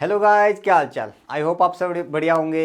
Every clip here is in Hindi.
हेलो गाइस, क्या हाल चाल। आई होप आप सब बढ़िया होंगे।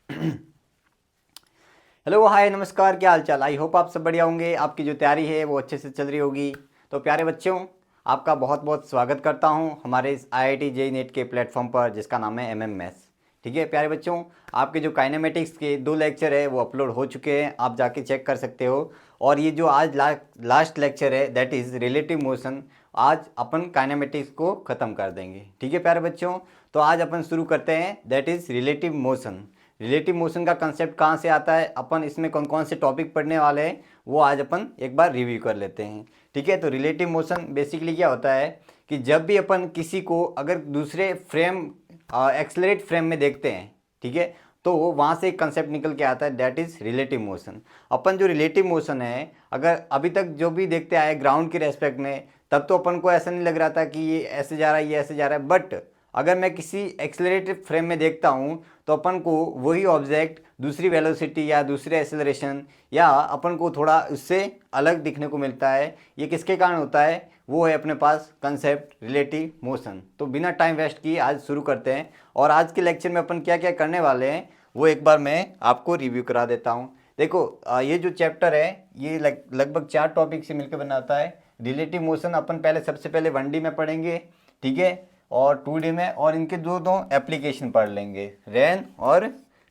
हेलो हाय नमस्कार, क्या हाल चाल। आई होप आप सब बढ़िया होंगे, आपकी जो तैयारी है वो अच्छे से चल रही होगी। तो प्यारे बच्चों, आपका बहुत बहुत स्वागत करता हूं हमारे इस IIT JEE नेट के प्लेटफॉर्म पर जिसका नाम है MMS। ठीक है प्यारे बच्चों, आपके जो काइनेमेटिक्स के 2 लेक्चर है वो अपलोड हो चुके हैं, आप जाके चेक कर सकते हो। और ये जो आज लास्ट लेक्चर है दैट इज़ रिलेटिव मोशन, आज अपन काइनेमेटिक्स को ख़त्म कर देंगे। ठीक है प्यारे बच्चों, तो आज अपन शुरू करते हैं that is relative motion. Relative motion का कंसेप्ट कहाँ से आता है, अपन इसमें कौन कौन से टॉपिक पढ़ने वाले हैं वो आज अपन एक बार रिव्यू कर लेते हैं। ठीक है, तो रिलेटिव मोशन बेसिकली क्या होता है कि जब भी अपन किसी को अगर दूसरे फ्रेम एक्सलरेट फ्रेम में देखते हैं, ठीक है, तो वहाँ से एक कंसेप्ट निकल के आता है दैट इज़ रिलेटिव मोशन। अपन जो रिलेटिव मोशन है अगर अभी तक जो भी देखते आए ग्राउंड के रेस्पेक्ट में, तब तो अपन को ऐसा नहीं लग रहा था कि ये ऐसे जा रहा है ये ऐसे जा रहा है, बट अगर मैं किसी एक्सेलरेटेड फ्रेम में देखता हूँ तो अपन को वही ऑब्जेक्ट दूसरी वेलोसिटी या दूसरे एक्सेलरेशन या अपन को थोड़ा उससे अलग दिखने को मिलता है। ये किसके कारण होता है, वो है अपने पास कंसेप्ट रिलेटिव मोशन। तो बिना टाइम वेस्ट किए आज शुरू करते हैं, और आज के लेक्चर में अपन क्या क्या करने वाले हैं वो एक बार मैं आपको रिव्यू करा देता हूँ। देखो ये जो चैप्टर है ये लगभग 4 टॉपिक से मिलकर बनाता है। रिलेटिव मोशन अपन पहले सबसे पहले 1D में पढ़ेंगे, ठीक है, और 2D में, और इनके दो दो एप्लीकेशन पढ़ लेंगे, रेन और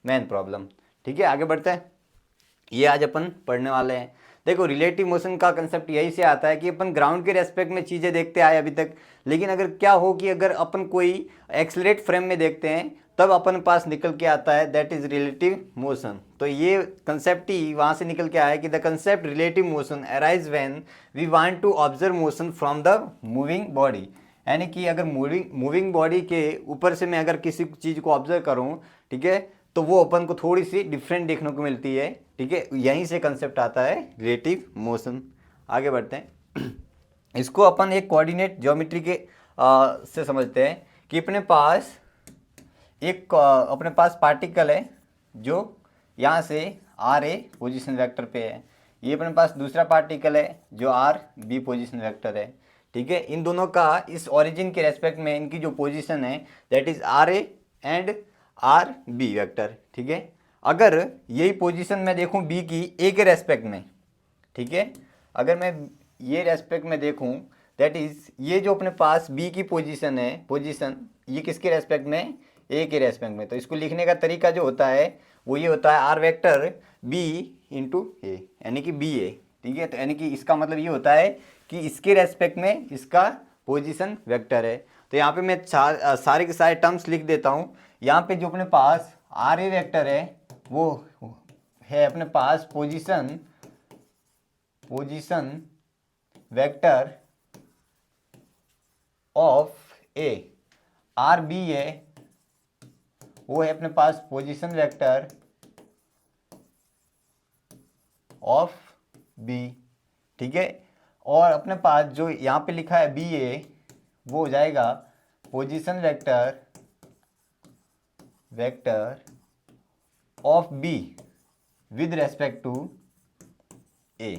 मैन प्रॉब्लम। ठीक है, आगे बढ़ते हैं। ये आज अपन पढ़ने वाले हैं। देखो रिलेटिव मोशन का कंसेप्ट यही से आता है कि अपन ग्राउंड के रेस्पेक्ट में चीज़ें देखते आए अभी तक, लेकिन अगर क्या हो कि अगर अपन कोई एक्सलरेट फ्रेम में देखते हैं तब अपन पास निकल के आता है दैट इज़ रिलेटिव मोशन। तो ये कंसेप्ट ही वहाँ से निकल के आया है कि the concept relative motion arise when we want to observe motion from the moving body. यानी कि अगर मूविंग बॉडी के ऊपर से मैं अगर किसी चीज़ को ऑब्जर्व करूँ, ठीक है, तो वो अपन को थोड़ी सी डिफरेंट देखने को मिलती है। ठीक है, यहीं से कंसेप्ट आता है रिलेटिव मोशन। आगे बढ़ते हैं। इसको अपन एक कोऑर्डिनेट ज्योमेट्री के से समझते हैं कि अपने पास पार्टिकल है जो यहाँ से RA पोजीशन वेक्टर पे है, ये अपने पास दूसरा पार्टिकल है जो RB पोजीशन वेक्टर है। ठीक है, इन दोनों का इस ओरिजिन के रेस्पेक्ट में इनकी जो पोजीशन है that is RA and RB vector. ठीक है, अगर यही पोजीशन मैं देखूं B की A के रेस्पेक्ट में, ठीक है, अगर मैं ये रेस्पेक्ट में देखूं दैट इज ये जो अपने पास B की पोजीशन है, पोजीशन ये किसके रेस्पेक्ट में, A के रेस्पेक्ट में। तो इसको लिखने का तरीका जो होता है वो ये होता है R vector B into A, यानी कि BA। ठीक है, तो यानी कि इसका मतलब ये होता है कि इसके रेस्पेक्ट में इसका पोजीशन वेक्टर है। तो यहाँ पे मैं सारे के सारे टर्म्स लिख देता हूँ। यहाँ पे जो अपने पास RA वेक्टर है वो है अपने पास position vector of A। RB है वो है अपने पास पोजीशन वेक्टर ऑफ B। ठीक है, और अपने पास जो यहाँ पे लिखा है BA वो हो जाएगा position vector of B with respect to A।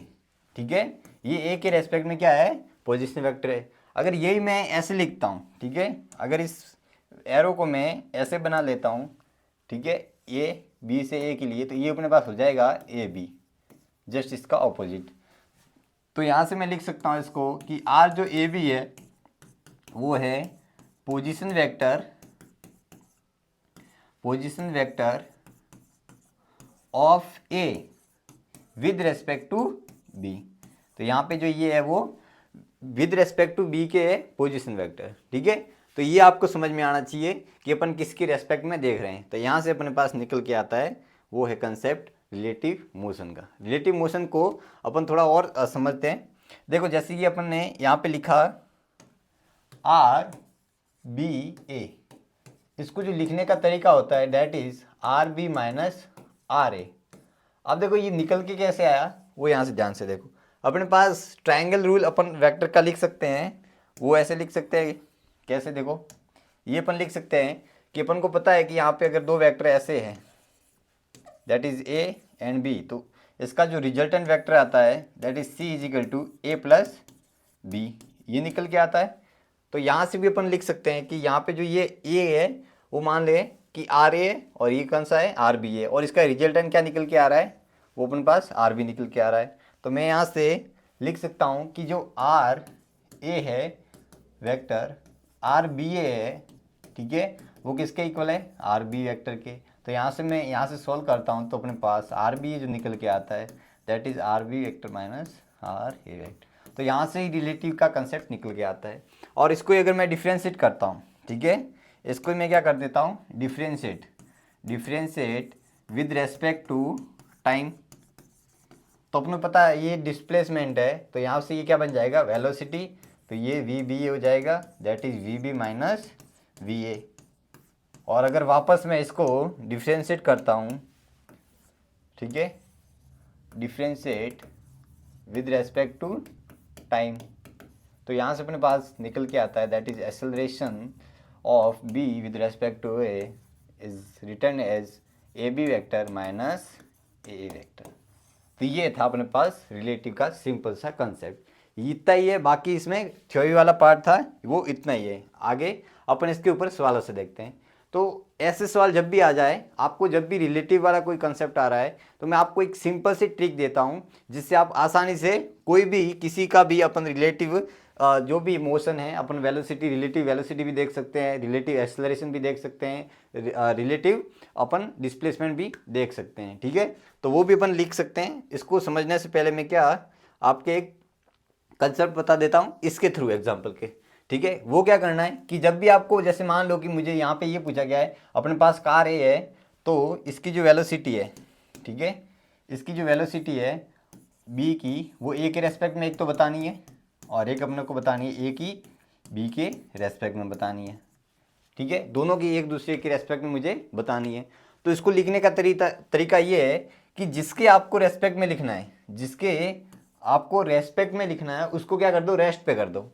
ठीक है, ये A के रेस्पेक्ट में क्या है, पोजीशन वेक्टर है। अगर यही मैं ऐसे लिखता हूँ, ठीक है, अगर इस एरो को मैं ऐसे बना लेता हूँ, ठीक है, A B से A के लिए, तो ये अपने पास हो जाएगा AB, जस्ट इसका ऑपोजिट। तो यहाँ से मैं लिख सकता हूँ इसको कि R जो AB है वो है position vector of A with respect to B। तो यहाँ पे जो ये है वो विद रेस्पेक्ट टू B के है पोजीशन वेक्टर। ठीक है, तो ये आपको समझ में आना चाहिए कि अपन किसके रेस्पेक्ट में देख रहे हैं। तो यहाँ से अपने पास निकल के आता है वो है कंसेप्ट रिलेटिव मोशन का। रिलेटिव मोशन को अपन थोड़ा और समझते हैं। देखो जैसे कि अपन ने यहाँ पे लिखा RBA, इसको जो लिखने का तरीका होता है that is RB minus RA। अब देखो ये निकल के कैसे आया वो यहाँ से ध्यान से देखो। अपने पास ट्रायंगल रूल अपन वेक्टर का लिख सकते हैं, वो ऐसे लिख सकते हैं, कैसे देखो, ये अपन लिख सकते हैं कि अपन को पता है कि यहाँ पे अगर दो वेक्टर ऐसे हैं that is A and B, तो इसका जो रिजल्टेंट वेक्टर आता है that is C is equal to A plus B, ये निकल के आता है। तो यहाँ से भी अपन लिख सकते हैं कि यहाँ पे जो ये ए है वो मान ले कि आर ए है और ये कौन सा है आर बी है, और इसका रिजल्टेंट क्या निकल के आ रहा है वो अपने पास आर बी निकल के आ रहा है। तो मैं यहाँ से लिख सकता हूँ कि जो आर ए है वेक्टर आर बी ए है, ठीक है, वो किसके इक्वल है आर बी वेक्टर के। तो यहाँ से मैं यहाँ से सॉल्व करता हूँ तो अपने पास आर बी जो निकल के आता है that is r b vector minus r a vector. तो यहाँ से ही रिलेटिव का कंसेप्ट निकल के आता है। और इसको अगर मैं डिफ्रेंशिएट करता हूँ, ठीक है, इसको मैं क्या कर देता हूँ differentiate with respect to time. तो अपने पता है ये डिस्प्लेसमेंट है, तो यहाँ से ये क्या बन जाएगा वेलोसिटी, तो ये वी बी हो जाएगा that is v b minus v a. और अगर वापस मैं इसको डिफ्रेंशिएट करता हूँ, ठीक है, differentiate with respect to time, तो यहाँ से अपने पास निकल के आता है that is acceleration of b with respect to a is written as a b vector minus a vector. तो ये था अपने पास रिलेटिव का सिंपल सा कंसेप्ट, इतना ही है। बाकी इसमें थ्योरी वाला पार्ट था वो इतना ही है, आगे अपन इसके ऊपर सवालों से देखते हैं। तो ऐसे सवाल जब भी आ जाए, आपको जब भी रिलेटिव वाला कोई कंसेप्ट आ रहा है, तो मैं आपको एक सिंपल सी ट्रिक देता हूँ जिससे आप आसानी से कोई भी किसी का भी अपन रिलेटिव जो भी मोशन है अपन वेलोसिटी रिलेटिव वेलोसिटी भी देख सकते हैं, रिलेटिव एक्सेलरेशन भी देख सकते हैं, रिलेटिव अपन डिस्प्लेसमेंट भी देख सकते हैं, ठीक है। तो वो भी अपन लिख सकते हैं। इसको समझने से पहले मैं क्या आपके एक कंसेप्ट बता देता हूँ इसके थ्रू एग्जाम्पल के, ठीक है। वो क्या करना है कि जब भी आपको जैसे मान लो कि मुझे यहाँ पे ये पूछा गया है अपने पास कार ए है, तो इसकी जो वेलोसिटी है, ठीक है, इसकी जो वेलोसिटी है बी की वो ए के रेस्पेक्ट में एक तो बतानी है और एक अपने को बतानी है ए की बी के रेस्पेक्ट में बतानी है, ठीक है, दोनों की एक दूसरे के रेस्पेक्ट में मुझे बतानी है। तो इसको लिखने का तरीका ये है कि जिसके आपको रेस्पेक्ट में लिखना है, जिसके आपको रेस्पेक्ट में लिखना है उसको क्या कर दो रेस्ट पे कर दो।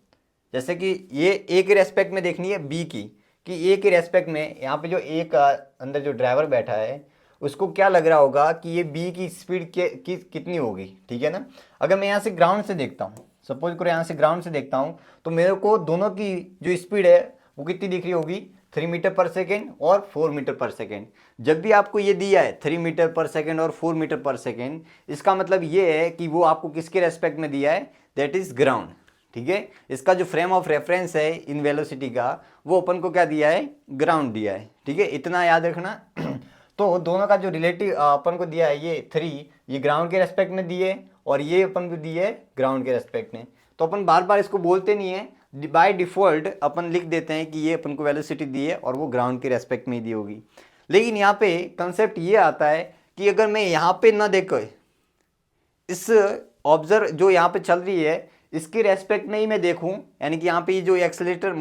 जैसे कि ये ए के रेस्पेक्ट में देखनी है बी की, कि ए के रेस्पेक्ट में यहाँ पे जो ए का अंदर जो ड्राइवर बैठा है उसको क्या लग रहा होगा कि ये बी की स्पीड कितनी होगी, ठीक है ना। अगर मैं यहाँ से ग्राउंड से देखता हूँ, सपोज करो यहाँ से ग्राउंड से देखता हूँ, तो मेरे को दोनों की जो स्पीड है वो कितनी दिख रही होगी 3 मीटर पर सेकेंड और 4 मीटर पर सेकेंड। जब भी आपको ये दिया है 3 मीटर पर सेकेंड और 4 मीटर पर सेकेंड, इसका मतलब ये है कि वो आपको किसके रेस्पेक्ट में दिया है दैट इज ग्राउंड, ठीक है। इसका जो फ्रेम ऑफ रेफरेंस है इन वेलोसिटी का वो अपन को क्या दिया है ग्राउंड दिया है, ठीक है, इतना याद रखना। तो दोनों का जो रिलेटिव अपन को दिया है ये 3, ये ग्राउंड के रेस्पेक्ट में दिए और ये अपन को दिए ग्राउंड के रेस्पेक्ट में। तो अपन बार बार इसको बोलते नहीं है, बाय डिफ़ॉल्ट अपन लिख देते हैं कि ये अपन को वेलोसिटी दी है और वो ग्राउंड के रेस्पेक्ट में ही दी होगी। लेकिन यहाँ पे कंसेप्ट ये आता है कि अगर मैं यहाँ पे ना देखो इस ऑब्जर्व जो यहाँ पे चल रही है इसके रेस्पेक्ट में ही मैं देखूँ, यानी कि यहाँ पे ये जो एक्सेलेरेटर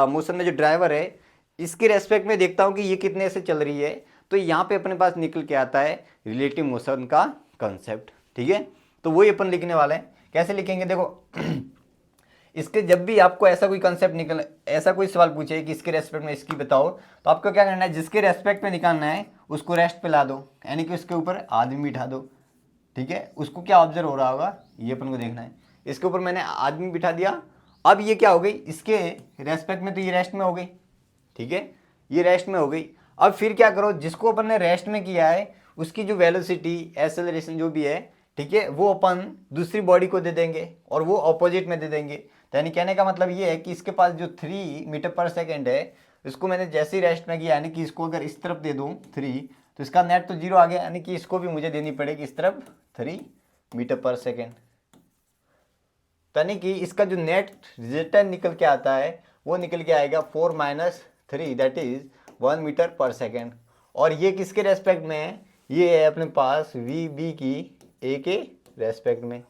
मोशन में जो ड्राइवर है इसके रेस्पेक्ट में देखता हूँ कि ये कितने से चल रही है, तो यहाँ पे अपने पास निकल के आता है रिलेटिव मोशन का कंसेप्ट, ठीक है। तो वही अपन लिखने वाले हैं। कैसे लिखेंगे देखो, इसके जब भी आपको ऐसा कोई कंसेप्ट ऐसा कोई सवाल पूछे कि इसके रेस्पेक्ट में इसकी बताओ, तो आपको क्या करना है जिसके रेस्पेक्ट में निकालना है उसको रेस्ट पे ला दो, यानी कि उसके ऊपर आदमी बिठा दो, ठीक है। उसको क्या ऑब्जर्व हो रहा होगा ये अपन को देखना है। इसके ऊपर मैंने आदमी बिठा दिया, अब ये क्या हो गई इसके रेस्पेक्ट में, तो ये रेस्ट में हो गई, ठीक है, ये रेस्ट में हो गई। अब फिर क्या करो जिसको अपन ने रेस्ट में किया है उसकी जो वेलोसिटी एक्सेलरेशन जो भी है, ठीक है, वो अपन दूसरी बॉडी को दे देंगे और वो ऑपोजिट में दे देंगे। तो यानी कहने का मतलब ये है कि इसके पास जो 3 मीटर पर सेकेंड है इसको मैंने जैसे ही रेस्ट में किया, यानी कि इसको अगर इस तरफ दे दूँ 3, तो इसका नेट तो 0 आ गया, यानी कि इसको भी मुझे देनी पड़ेगी इस तरफ 3 मीटर पर सेकेंड। यानी कि इसका जो नेट रिजल्टेंट निकल के आता है वो निकल के आएगा 4 - 3 that is 1 metre per second. और ये किसके रेस्पेक्ट में है, ये है अपने पास वी बी की ए के रेस्पेक्ट में।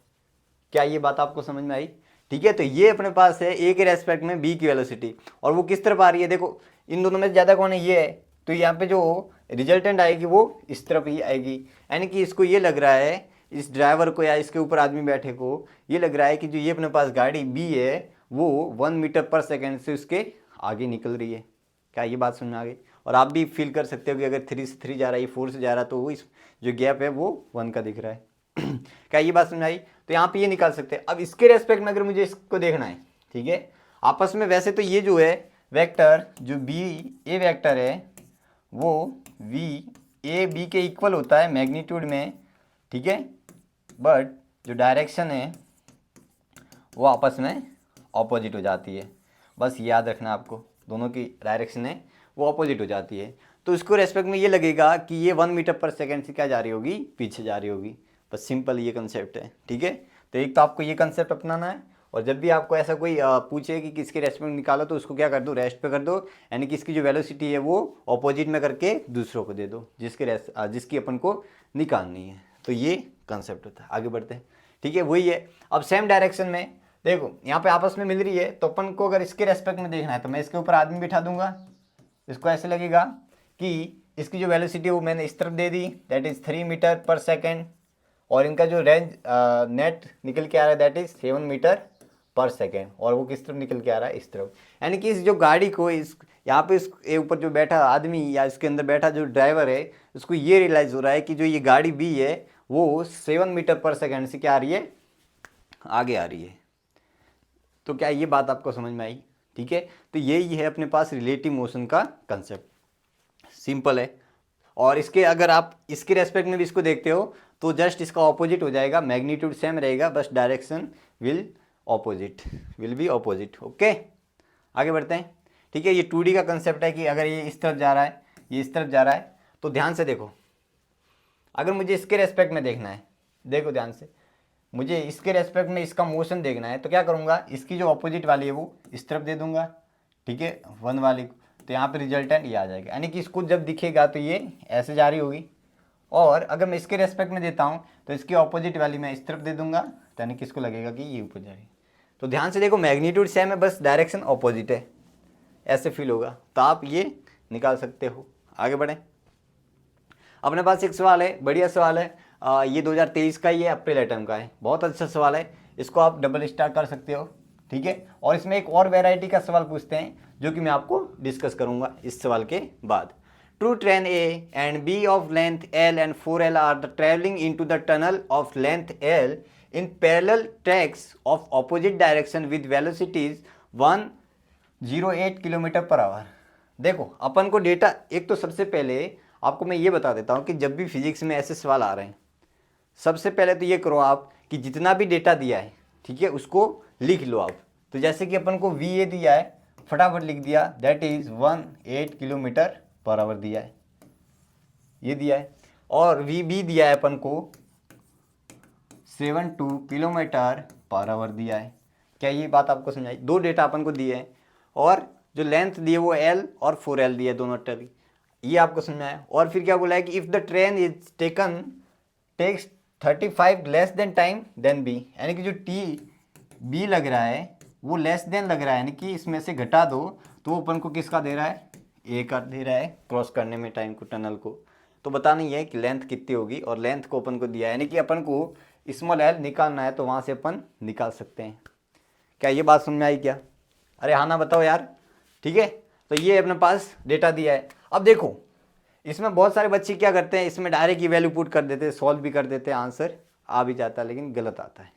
क्या ये बात आपको समझ में आई, ठीक है। तो ये अपने पास है ए के रेस्पेक्ट में बी की वेलोसिटी और वो किस तरफ आ रही है, देखो इन दोनों में ज़्यादा कौन है ये है, तो यहाँ पे जो रिजल्टेंट आएगी वो इस तरफ ही आएगी। यानी कि इसको ये लग रहा है इस ड्राइवर को या इसके ऊपर आदमी बैठे को ये लग रहा है कि जो ये अपने पास गाड़ी बी है वो 1 मीटर पर सेकेंड से उसके आगे निकल रही है। क्या ये बात समझ में आ गई। और आप भी फील कर सकते हो कि अगर 3 से 3 जा रहा है, 4 से जा रहा है, तो वो इस जो गैप है वो 1 का दिख रहा है। क्या ये बात समझ आई। तो यहाँ पे ये निकाल सकते हैं। अब इसके रेस्पेक्ट में अगर मुझे इसको देखना है, ठीक है, आपस में वैसे तो ये जो है वेक्टर जो बी ए वेक्टर है वो वी ए बी के इक्वल होता है मैग्नीट्यूड में, ठीक है, बट जो डायरेक्शन है वो आपस में ऑपोजिट हो जाती है। बस याद रखना आपको, दोनों की डायरेक्शन है वो ऑपोजिट हो जाती है। तो इसको रेस्पेक्ट में ये लगेगा कि ये 1 मीटर पर सेकेंड से क्या जा रही होगी, पीछे जा रही होगी। बस सिंपल ये कंसेप्ट है, ठीक है। तो एक तो आपको ये कंसेप्ट अपनाना है, और जब भी आपको ऐसा कोई पूछे कि किसके रेस्पेक्ट में निकालो तो उसको क्या कर दो, रेस्ट पे कर दो, यानी कि इसकी जो वेलोसिटी है वो ऑपोजिट में करके दूसरों को दे दो जिसकी अपन को निकालनी है। तो ये कंसेप्ट होता है। आगे बढ़ते हैं, ठीक है, वही है। अब सेम डायरेक्शन में देखो यहाँ पे आपस में मिल रही है, तो अपन को अगर इसके रेस्पेक्ट में देखना है तो मैं इसके ऊपर आदमी बिठा दूंगा। इसको ऐसे लगेगा कि इसकी जो वेलोसिटी है वो मैंने इस तरफ दे दी, that is 3 metre per second, और इनका जो रेंज नेट निकल के आ रहा है that is 7 metre per second, और वो किस तरफ निकल के आ रहा है, इस तरफ। यानी कि इस जो गाड़ी को इस यहाँ पे इस ऊपर जो बैठा आदमी या इसके अंदर बैठा जो ड्राइवर है उसको ये रियलाइज़ हो रहा है कि जो ये गाड़ी बी है वो 7 मीटर पर सेकेंड से क्या आ रही है, आगे आ रही है। तो क्या ये बात आपको समझ में आई, ठीक है। तो यही है अपने पास रिलेटिव मोशन का कंसेप्ट, सिंपल है। और इसके अगर आप इसके रेस्पेक्ट में भी इसको देखते हो तो जस्ट इसका ऑपोजिट हो जाएगा, मैग्नीट्यूड सेम रहेगा, बस direction will be opposite. Okay, आगे बढ़ते हैं, ठीक है। ये 2D का कंसेप्ट है कि अगर ये इस तरफ जा रहा है, ये इस तरफ जा रहा है, तो ध्यान से देखो, अगर मुझे इसके रेस्पेक्ट में देखना है, देखो ध्यान से, मुझे इसके रेस्पेक्ट में इसका मोशन देखना है तो क्या करूँगा, इसकी जो ऑपोजिट वाली है वो इस तरफ दे दूंगा, ठीक है, 1 वाली को। तो यहाँ पे रिजल्टेंट ये आ जाएगा, यानी कि इसको जब दिखेगा तो ये ऐसे जा रही होगी, और अगर मैं इसके रेस्पेक्ट में देता हूँ तो इसकी ऑपोजिट वाली मैं इस तरफ दे दूंगा, तो यानी कि इसको लगेगा कि ये ऊपर जा रही है। तो ध्यान से देखो, मैग्नीट्यूड सेम है, बस डायरेक्शन ऑपोजिट है, ऐसे फील होगा। तो आप ये निकाल सकते हो। आगे बढ़ें, अपने पास एक सवाल है, बढ़िया सवाल है, ये 2023 का ही है, अप्रैल आइटम का है, बहुत अच्छा सवाल है, इसको आप डबल स्टार कर सकते हो, ठीक है। और इसमें एक और वैरायटी का सवाल पूछते हैं जो कि मैं आपको डिस्कस करूंगा इस सवाल के बाद। Two train a and b of length l and 4L are the travelling in to the tunnel of length l in parallel tracks of opposite direction with velocities 108 kilometre per hour. देखो अपन को डेटा, एक तो सबसे पहले आपको मैं ये बता देता हूँ कि जब भी फिजिक्स में ऐसे सवाल आ रहे हैं, सबसे पहले तो ये करो आप कि जितना भी डेटा दिया है, ठीक है, उसको लिख लो आप। तो जैसे कि अपन को वी ए दिया है, फटाफट लिख दिया, that is 18 kilometre per our दिया है, ये दिया है। और वी बी दिया है अपन को 72 किलोमीटर पर आवर दिया है। क्या ये बात आपको समझाई? दो डेटा अपन को दिए हैं, और जो लेंथ दी है वो एल और 4L दिया है, दोनों टर्म, ये आपको समझाया। और फिर क्या बोला है कि if the train is takes 35 less than time than b, यानी कि जो टी बी लग रहा है वो लेस देन लग रहा है, यानी कि इसमें से घटा दो तो वो अपन को किसका दे रहा है, ए का दे रहा है, क्रॉस करने में टाइम को, टनल को। तो बताना ही है कि लेंथ कितनी होगी, और लेंथ को अपन को दिया है, यानी कि अपन को स्मॉल एल निकालना है, तो वहाँ से अपन निकाल सकते हैं। क्या ये बात समझ में आई क्या? अरे हाँ ना बताओ यार, ठीक है। तो ये अपने पास डेटा दिया है। अब देखो, इसमें बहुत सारे बच्चे क्या करते हैं, इसमें डायरेक्ट की वैल्यू पुट कर देते हैं, सॉल्व भी कर देते हैं, आंसर आ भी जाता है, लेकिन गलत आता है,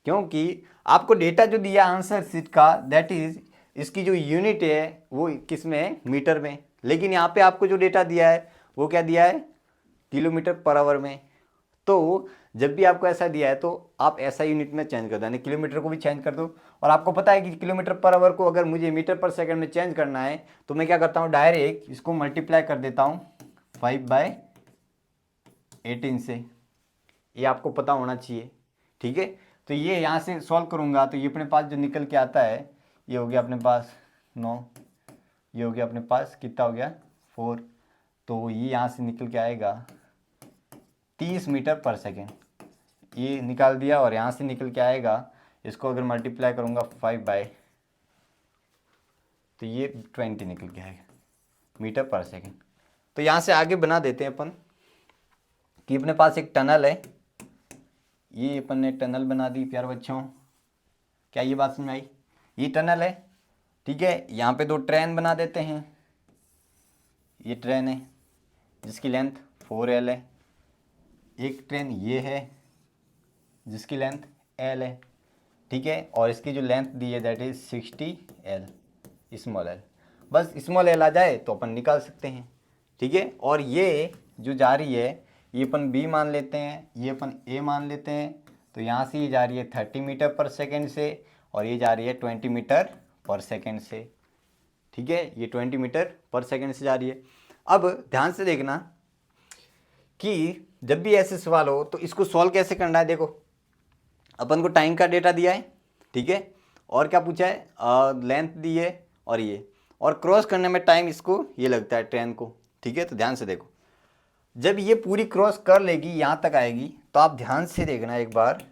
क्योंकि आपको डेटा जो दिया आंसर सीट का, दैट इज इसकी जो यूनिट है वो किस में है, मीटर में, लेकिन यहाँ पे आपको जो डेटा दिया है वो क्या दिया है, किलोमीटर पर आवर में। तो जब भी आपको ऐसा दिया है तो आप ऐसा यूनिट में चेंज कर दो, यानी किलोमीटर को भी चेंज कर दो। और आपको पता है कि किलोमीटर पर आवर को अगर मुझे मीटर पर सेकंड में चेंज करना है तो मैं क्या करता हूँ, डायरेक्ट इसको मल्टीप्लाई कर देता हूँ 5/18 से, ये आपको पता होना चाहिए, ठीक है। तो ये यहाँ से सॉल्व करूँगा तो ये अपने पास जो निकल के आता है, ये हो गया अपने पास 9, ये हो गया अपने पास कितना हो गया 4, तो ये यहाँ से निकल के आएगा 30 मीटर पर सेकेंड, ये निकाल दिया। और यहाँ से निकल के आएगा, इसको अगर मल्टीप्लाई करूँगा 5 तो ये 20 निकल के आएगा मीटर पर सेकेंड। तो यहाँ से आगे बना देते हैं अपन कि अपने पास एक टनल है, ये अपन ने टनल बना दी प्यारे बच्चों। क्या ये बात समझ आई? ये टनल है, ठीक है। यहाँ पे दो ट्रेन बना देते हैं, ये ट्रेन है जिसकी लेंथ 4L है, एक ट्रेन ये है जिसकी लेंथ L है, ठीक है, और इसकी जो लेंथ दी है that is 60L, small L. बस स्मॉल एल आ जाए तो अपन निकाल सकते हैं। ठीक है, और ये जो जा रही है ये अपन बी मान लेते हैं, ये अपन ए मान लेते हैं। तो यहाँ से ये जा रही है 30 मीटर पर सेकेंड से और ये जा रही है 20 मीटर पर सेकेंड से। ठीक है, ये 20 मीटर पर सेकेंड से जा रही है। अब ध्यान से देखना कि जब भी ऐसे सवाल हो तो इसको सॉल्व कैसे करना है। देखो अपन को टाइम का डेटा दिया है, ठीक है, और क्या पूछा है, लेंथ दी है और ये, और क्रॉस करने में टाइम इसको ये लगता है ट्रेन को। ठीक है, तो ध्यान से देखो, जब ये पूरी क्रॉस कर लेगी यहाँ तक आएगी तो आप ध्यान से देखना एक बार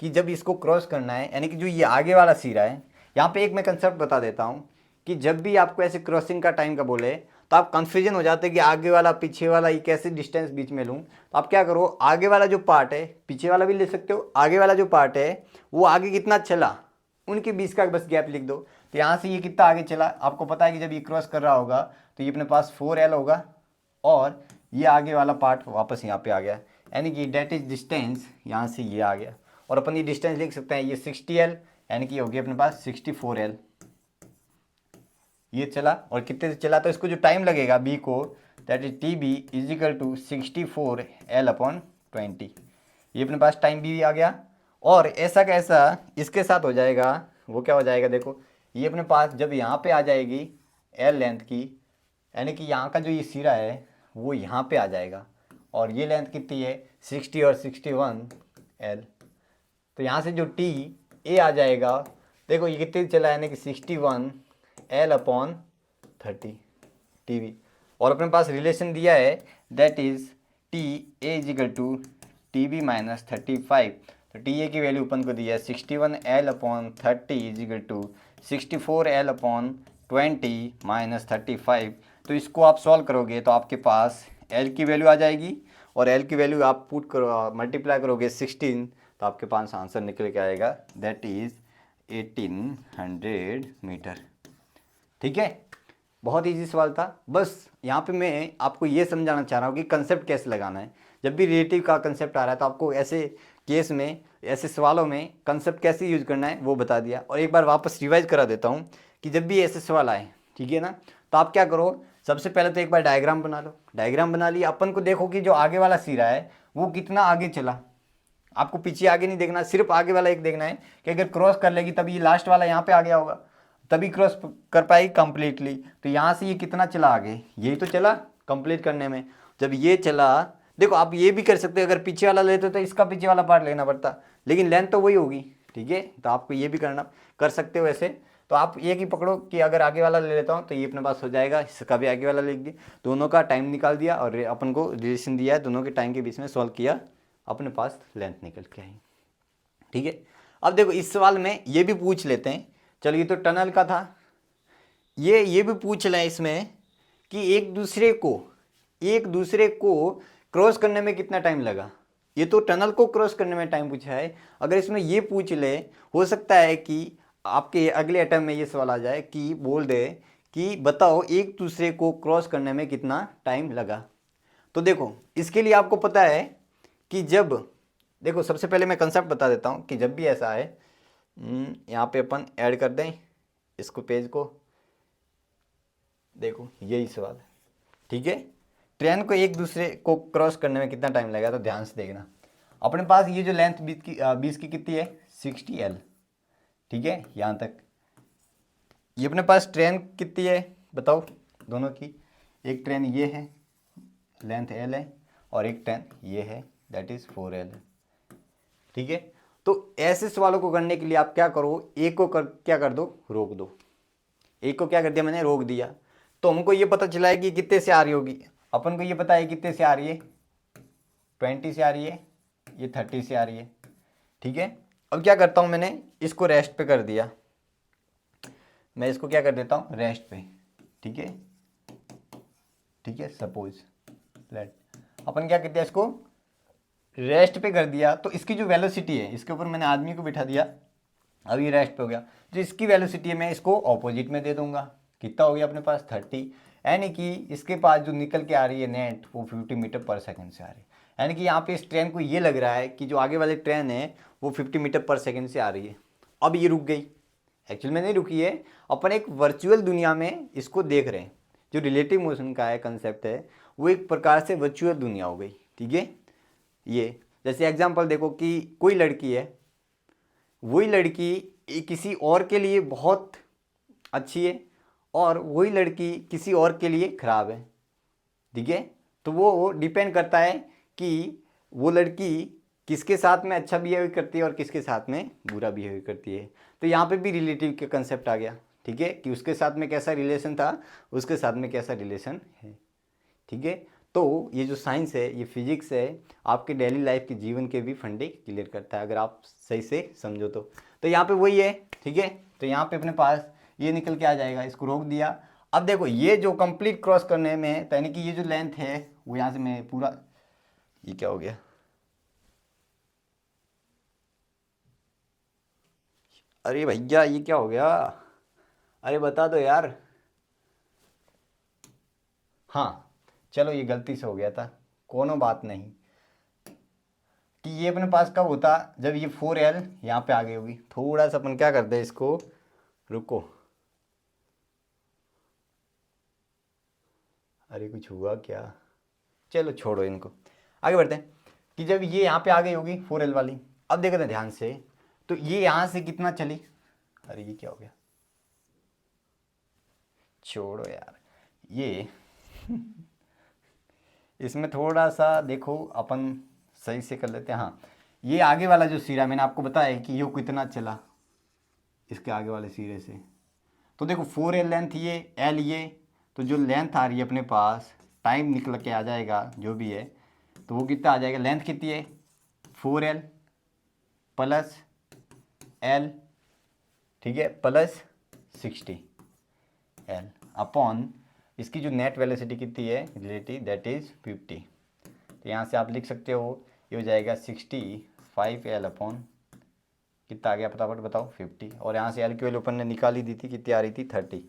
कि जब इसको क्रॉस करना है, यानी कि जो ये आगे वाला सिरा है, यहाँ पे एक मैं कंसेप्ट बता देता हूँ कि जब भी आपको ऐसे क्रॉसिंग का टाइम का बोले तो आप कंफ्यूजन हो जाते हैं कि आगे वाला पीछे वाला ये कैसे डिस्टेंस बीच में लूँ। तो आप क्या करो, आगे वाला जो पार्ट है, पीछे वाला भी ले सकते हो, आगे वाला जो पार्ट है वो आगे कितना चला उनके बीच का बस गैप लिख दो। तो यहाँ से ये कितना आगे चला, आपको पता है कि जब ये क्रॉस कर रहा होगा तो ये अपने पास 4L होगा और ये आगे वाला पार्ट वापस यहाँ पे आ गया, यानी कि डेट इज डिस्टेंस यहाँ से ये आ गया। और अपन ये डिस्टेंस लिख सकते हैं, ये 60L यानी कि हो गया अपने पास 64L। ये चला और कितने से चला, तो इसको जो टाइम लगेगा बी को that is t b is equal to 64L/20। ये अपने पास टाइम बी आ गया। और ऐसा कैसा इसके साथ हो जाएगा, वो क्या हो जाएगा, देखो ये अपने पास जब यहाँ पे आ जाएगी एल लेंथ की, यानी कि यहाँ का जो ये सिरा है वो यहाँ पे आ जाएगा और ये लेंथ कितनी है 60 और 61L। तो यहाँ से जो टी ए आ जाएगा, देखो ये कितने चला, यानी कि 61L/30 टीवी। और अपने पास रिलेशन दिया है that is t a is equal to t b minus 35। तो टी ए की वैल्यू अपन को दिया है 61L/30 is equal to 64L/20 minus 35। तो इसको आप सॉल्व करोगे तो आपके पास L की वैल्यू आ जाएगी और L की वैल्यू आप पुट करो, मल्टीप्लाई करोगे 16, तो आपके पास आंसर निकल के आएगा दैट इज़ 1800 मीटर। ठीक है, बहुत इजी सवाल था। बस यहाँ पे मैं आपको ये समझाना चाह रहा हूँ कि कंसेप्ट कैसे लगाना है। जब भी रिलेटिव का कंसेप्ट आ रहा है तो आपको ऐसे केस में, ऐसे सवालों में कंसेप्ट कैसे यूज करना है वो बता दिया। और एक बार वापस रिवाइज करा देता हूँ कि जब भी ऐसे सवाल आए, ठीक है ना, तो आप क्या करो, सबसे पहले तो एक बार डायग्राम बना लो। डायग्राम बना लिया, अपन को देखो कि जो आगे वाला सिरा है वो कितना आगे चला। आपको पीछे आगे नहीं देखना, सिर्फ आगे वाला एक देखना है कि अगर क्रॉस कर लेगी तभी ये लास्ट वाला यहाँ पे आ गया होगा, तभी क्रॉस कर पाएगी कंप्लीटली। तो यहाँ से ये कितना चला आगे, यही तो चला कंप्लीट करने में। जब ये चला, देखो आप ये भी कर सकते हो, अगर पीछे वाला लेते तो इसका पीछे वाला पार्ट लेना पड़ता, लेकिन लेंथ तो वही होगी। ठीक है, तो आपको ये भी करना कर सकते हो ऐसे। तो आप एक ही पकड़ो कि अगर आगे वाला ले लेता हूँ तो ये अपने पास हो जाएगा, इसका भी आगे वाला लिख दिया, दोनों का टाइम निकाल दिया और अपन को रिलेशन दिया है, दोनों के टाइम के बीच में सॉल्व किया, अपने पास लेंथ निकल के आई। ठीक है, अब देखो इस सवाल में ये भी पूछ लेते हैं, चलो ये तो टनल का था, ये भी पूछ लें इसमें कि एक दूसरे को क्रॉस करने में कितना टाइम लगा। ये तो टनल को क्रॉस करने में टाइम पूछा है, अगर इसमें ये पूछ ले, हो सकता है कि आपके अगले अटेम्प्ट में ये सवाल आ जाए कि बोल दे कि बताओ एक दूसरे को क्रॉस करने में कितना टाइम लगा। तो देखो इसके लिए आपको पता है कि जब, देखो सबसे पहले मैं कंसेप्ट बता देता हूँ कि जब भी ऐसा है, यहाँ पे अपन ऐड कर दें इसको, पेज को, देखो यही सवाल है। ठीक है, ट्रेन को एक दूसरे को क्रॉस करने में कितना टाइम लगेगा, तो ध्यान से देखना। अपने पास ये जो लेंथ 20 की कितनी है 60L। ठीक है, यहाँ तक ये अपने पास ट्रेन कितनी है बताओ, दोनों की, एक ट्रेन ये है लेंथ L है और एक ट्रेन ये है दैट इज़ 4L। ठीक है, तो ऐसे सवालों को करने के लिए आप क्या करो, एक को क्या कर दो, रोक दो। एक को क्या कर दिया मैंने, रोक दिया, तो हमको ये पता चला है कि कितने से आ रही होगी। अपन को ये पता है कितने से आ रही है, 20 से आ रही है, ये 30 से आ रही है। ठीक है, अब क्या करता हूँ, मैंने इसको रेस्ट पे कर दिया, मैं इसको क्या कर देता हूँ रेस्ट पे। ठीक है, ठीक है, सपोज लेट अपन क्या करते हैं, इसको रेस्ट पे कर दिया, तो इसकी जो वेलोसिटी है, इसके ऊपर मैंने आदमी को बिठा दिया, अब ये रेस्ट पे हो गया। जो इसकी वेलोसिटी है मैं इसको ऑपोजिट में दे दूंगा, कितना हो गया अपने पास 30, यानी कि इसके पास जो निकल के आ रही है नेट वो 50 मीटर पर सेकंड से आ रही है। यानी कि यहाँ पे इस ट्रेन को ये लग रहा है कि जो आगे वाली ट्रेन है वो 50 मीटर पर सेकंड से आ रही है। अब ये रुक गई, एक्चुअल में नहीं रुकी है, अपन एक वर्चुअल दुनिया में इसको देख रहे हैं। जो रिलेटिव मोशन का है कंसेप्ट है वो एक प्रकार से वर्चुअल दुनिया हो गई, ठीक है। ये जैसे एग्जांपल देखो कि कोई लड़की है, वही लड़की किसी और के लिए बहुत अच्छी है और वही लड़की किसी और के लिए खराब है, ठीक है। तो वो डिपेंड करता है कि वो लड़की किसके साथ में अच्छा बिहेव करती है और किसके साथ में बुरा बिहेव करती है। तो यहाँ पे भी रिलेटिव के कंसेप्ट आ गया, ठीक है, कि उसके साथ में कैसा रिलेशन था, उसके साथ में कैसा रिलेशन है, ठीक है। तो ये जो साइंस है, ये फिजिक्स है, आपके डेली लाइफ के जीवन के भी फंडे क्लियर करता है अगर आप सही से समझो तो यहाँ पे वही है, ठीक है। तो यहाँ पे अपने पास ये निकल के आ जाएगा, इसको रोक दिया। अब देखो ये जो कंप्लीट क्रॉस करने में, यानी कि ये जो लेंथ है वो यहाँ से मैं पूरा, ये क्या हो गया, अरे भैया ये क्या हो गया, अरे बता दो यार। हाँ चलो ये गलती से हो गया था, कोनो बात नहीं। कि ये अपने पास कब होता, जब ये 4L यहाँ पे आ गई होगी। थोड़ा सा अपन क्या करते हैं इसको, रुको, अरे कुछ हुआ क्या, चलो छोड़ो इनको, आगे बढ़ते हैं। कि जब ये यहाँ पे आ गई होगी 4L वाली, अब देखो ना ध्यान से, तो ये यहाँ से कितना चली, अरे ये क्या हो गया, छोड़ो यार ये इसमें थोड़ा सा देखो अपन सही से कर लेते हैं। हाँ ये आगे वाला जो सिरा मैंने आपको बताया कि ये कितना चला इसके आगे वाले सिरे से, तो देखो 4L लेंथ ये L ये, तो जो लेंथ आ रही है अपने पास, टाइम निकल के आ जाएगा जो भी है, तो वो कितना आ जाएगा, लेंथ कितनी है 4L प्लस L, ठीक है, प्लस 60L अपॉन इसकी जो नेट वेलोसिटी कितनी है रिलेटिव, दैट इज़ 50। तो यहाँ से आप लिख सकते हो, ये हो जाएगा 65L अपॉन कितना आ गया फटाफट बताओ 50, और यहाँ से L की वैल्यू अपन ने निकाली दी थी, कितनी आ रही थी 30,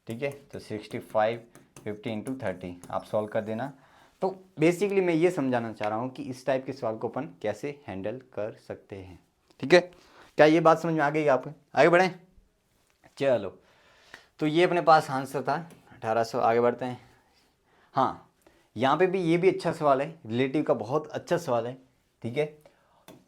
ठीक है। तो 65 50 इंटू 30 आप सॉल्व कर देना। तो बेसिकली मैं ये समझाना चाह रहा हूँ कि इस टाइप के सवाल को अपन कैसे हैंडल कर सकते हैं, ठीक है। क्या ये बात समझ में आ गई आपको, आगे बढ़ें, चलो। तो ये अपने पास आंसर था 1800, आगे बढ़ते हैं। हाँ यहाँ पे भी ये भी अच्छा सवाल है, रिलेटिव का बहुत अच्छा सवाल है, ठीक है।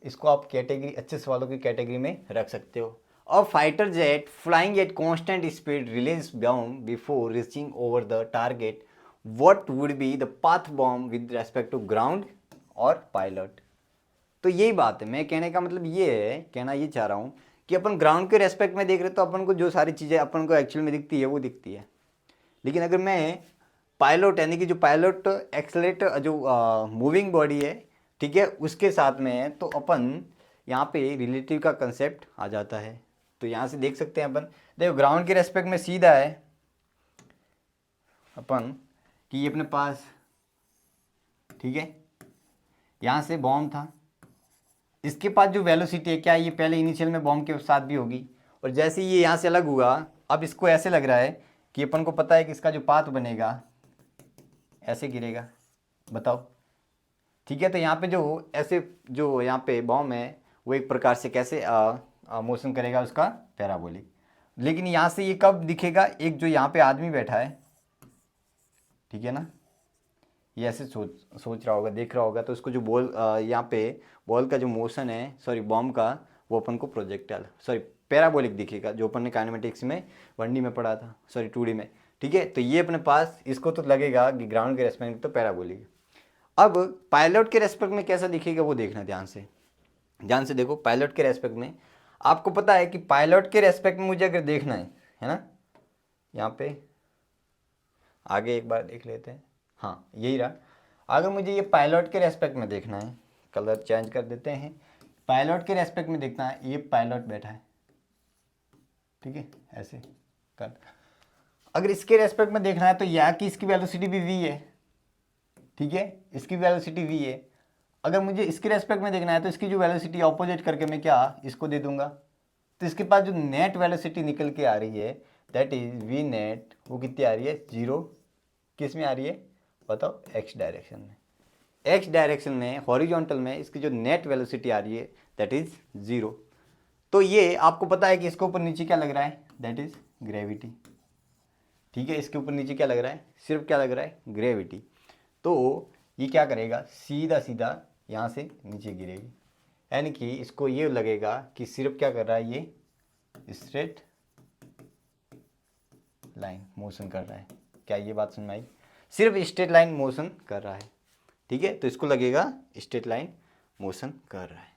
इसको आप कैटेगरी, अच्छे सवालों की कैटेगरी में रख सकते हो। और fighter jet flying at constant speed release bomb before reaching over the target, what would be the path bomb with respect to ground और पायलट। तो यही बात है, मैं कहने का मतलब ये है, कहना ये चाह रहा हूँ कि अपन ग्राउंड के रेस्पेक्ट में देख रहे तो अपन को जो सारी चीज़ें अपन को एक्चुअल में दिखती है वो दिखती है, लेकिन अगर मैं पायलट यानी कि जो पायलट एक्सलेटर जो मूविंग बॉडी है, ठीक है, उसके साथ में है, तो अपन यहाँ पे रिलेटिव का कंसेप्ट आ जाता है। तो यहाँ से देख सकते हैं अपन, देखो ग्राउंड के रेस्पेक्ट में सीधा है अपन कि ये अपने पास, ठीक है, यहाँ से बॉम्ब था, इसके पास जो वेलोसिटी है क्या, ये पहले इनिशियल में बॉम्ब के साथ भी होगी, और जैसे ये यहाँ से अलग हुआ, अब इसको ऐसे लग रहा है कि अपन को पता है कि इसका जो पाथ बनेगा ऐसे गिरेगा, बताओ, ठीक है। तो यहाँ पे जो ऐसे जो यहाँ पे बॉम्ब है वो एक प्रकार से कैसे मोशन करेगा उसका पैराबोलिक, लेकिन यहाँ से ये कब दिखेगा, एक जो यहाँ पे आदमी बैठा है, ठीक है ना, ये ऐसे सोच रहा होगा, देख रहा होगा, तो उसको जो बॉल यहाँ पे बॉल का जो मोशन है, सॉरी बॉम्ब का, वो अपन को प्रोजेक्टाइल सॉरी पैराबोलिक दिखेगा, जो अपन ने काइनेमेटिक्स में 1D में पढ़ा था, सॉरी 2D में, ठीक है। तो ये अपने पास इसको तो लगेगा कि ग्राउंड के रेस्पेक्ट में तो पैराबोलिक। अब पायलट के रेस्पेक्ट में कैसा दिखेगा वो देखना ध्यान से, ध्यान से देखो। पायलट के रेस्पेक्ट में आपको पता है कि पायलट के रेस्पेक्ट में मुझे अगर देखना है ना, यहाँ पे आगे एक बार देख लेते हैं, हाँ यही रहा। अगर मुझे ये पायलट के रेस्पेक्ट में देखना है, कलर चेंज कर देते हैं, पायलट के रेस्पेक्ट में देखना है, ये पायलट बैठा है, ठीक है, ऐसे कर। अगर इसके रेस्पेक्ट में देखना है तो यहाँ की इसकी वेलोसिटी भी v है, ठीक है, इसकी वेलोसिटी v है। अगर मुझे इसके रेस्पेक्ट में देखना है तो इसकी जो वेलोसिटी ऑपोजिट करके मैं क्या इसको दे दूंगा, तो इसके पास जो नेट वेलोसिटी निकल के आ रही है दैट इज v नेट, वो कितनी आ रही है 0, किस में आ रही है बताओ, x डायरेक्शन में, x डायरेक्शन में हॉरिजॉन्टल में इसकी जो नेट वेलोसिटी आ रही है दैट इज 0। तो ये आपको पता है कि इसके ऊपर नीचे क्या लग रहा है, दैट इज ग्रेविटी। ठीक है, इसके ऊपर नीचे क्या लग रहा है, सिर्फ क्या लग रहा है, ग्रेविटी। तो ये क्या करेगा, सीधा सीधा यहाँ से नीचे गिरेगी, यानी कि इसको ये लगेगा कि सिर्फ क्या कर रहा है, ये स्ट्रेट लाइन मोशन कर रहा है। क्या ये बात समझ में आई, सिर्फ स्ट्रेट लाइन मोशन कर रहा है। ठीक है, तो इसको लगेगा स्ट्रेट लाइन मोशन कर रहा है,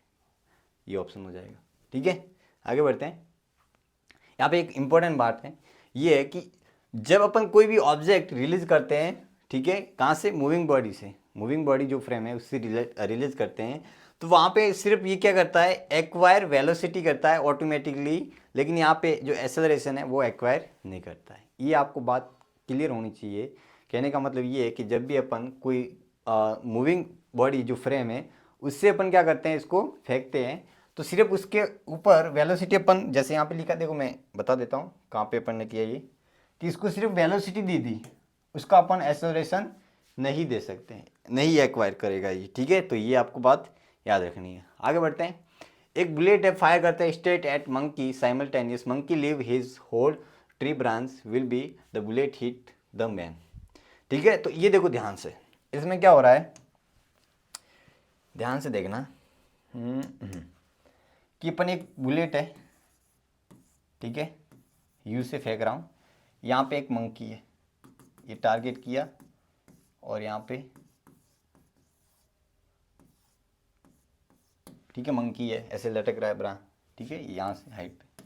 ये ऑप्शन हो जाएगा। ठीक है, आगे बढ़ते हैं। यहाँ पे एक इम्पोर्टेंट बात है, ये है कि जब अपन कोई भी ऑब्जेक्ट रिलीज करते हैं, ठीक है, कहाँ से, मूविंग बॉडी से, मूविंग बॉडी जो फ्रेम है उससे रिलीज करते हैं, तो वहाँ पे सिर्फ ये क्या करता है, एक्वायर वेलोसिटी करता है ऑटोमेटिकली, लेकिन यहाँ पे जो एक्सेलरेशन है वो एक्वायर नहीं करता है। ये आपको बात क्लियर होनी चाहिए। कहने का मतलब ये है कि जब भी अपन कोई मूविंग बॉडी जो फ्रेम है उससे अपन क्या करते हैं, इसको फेंकते हैं, तो सिर्फ उसके ऊपर वेलोसिटी अपन, जैसे यहाँ पे लिखा, देखो मैं बता देता हूँ कहाँ पे अपन ने किया ये, कि इसको सिर्फ वेलोसिटी दे दी, उसका अपन एक्सेलरेशन नहीं दे सकते हैं, नहीं एक्वायर करेगा ये। ठीक है, तो ये आपको बात याद रखनी है। आगे बढ़ते हैं। एक बुलेट है फायर करता है straight at monkey simultaneous, monkey leave his hold tree branch, will be the bullet hit the man. ठीक है, तो ये देखो ध्यान से, इसमें क्या हो रहा है, ध्यान से देखना कि अपन एक बुलेट है, ठीक है, यू से फेंक रहा हूँ, यहाँ पे एक मंकी है, ये टारगेट किया और यहाँ पे, ठीक है, मंकी है ऐसे लटक रहा है ब्रा, ठीक है, यहाँ से हाइट पे।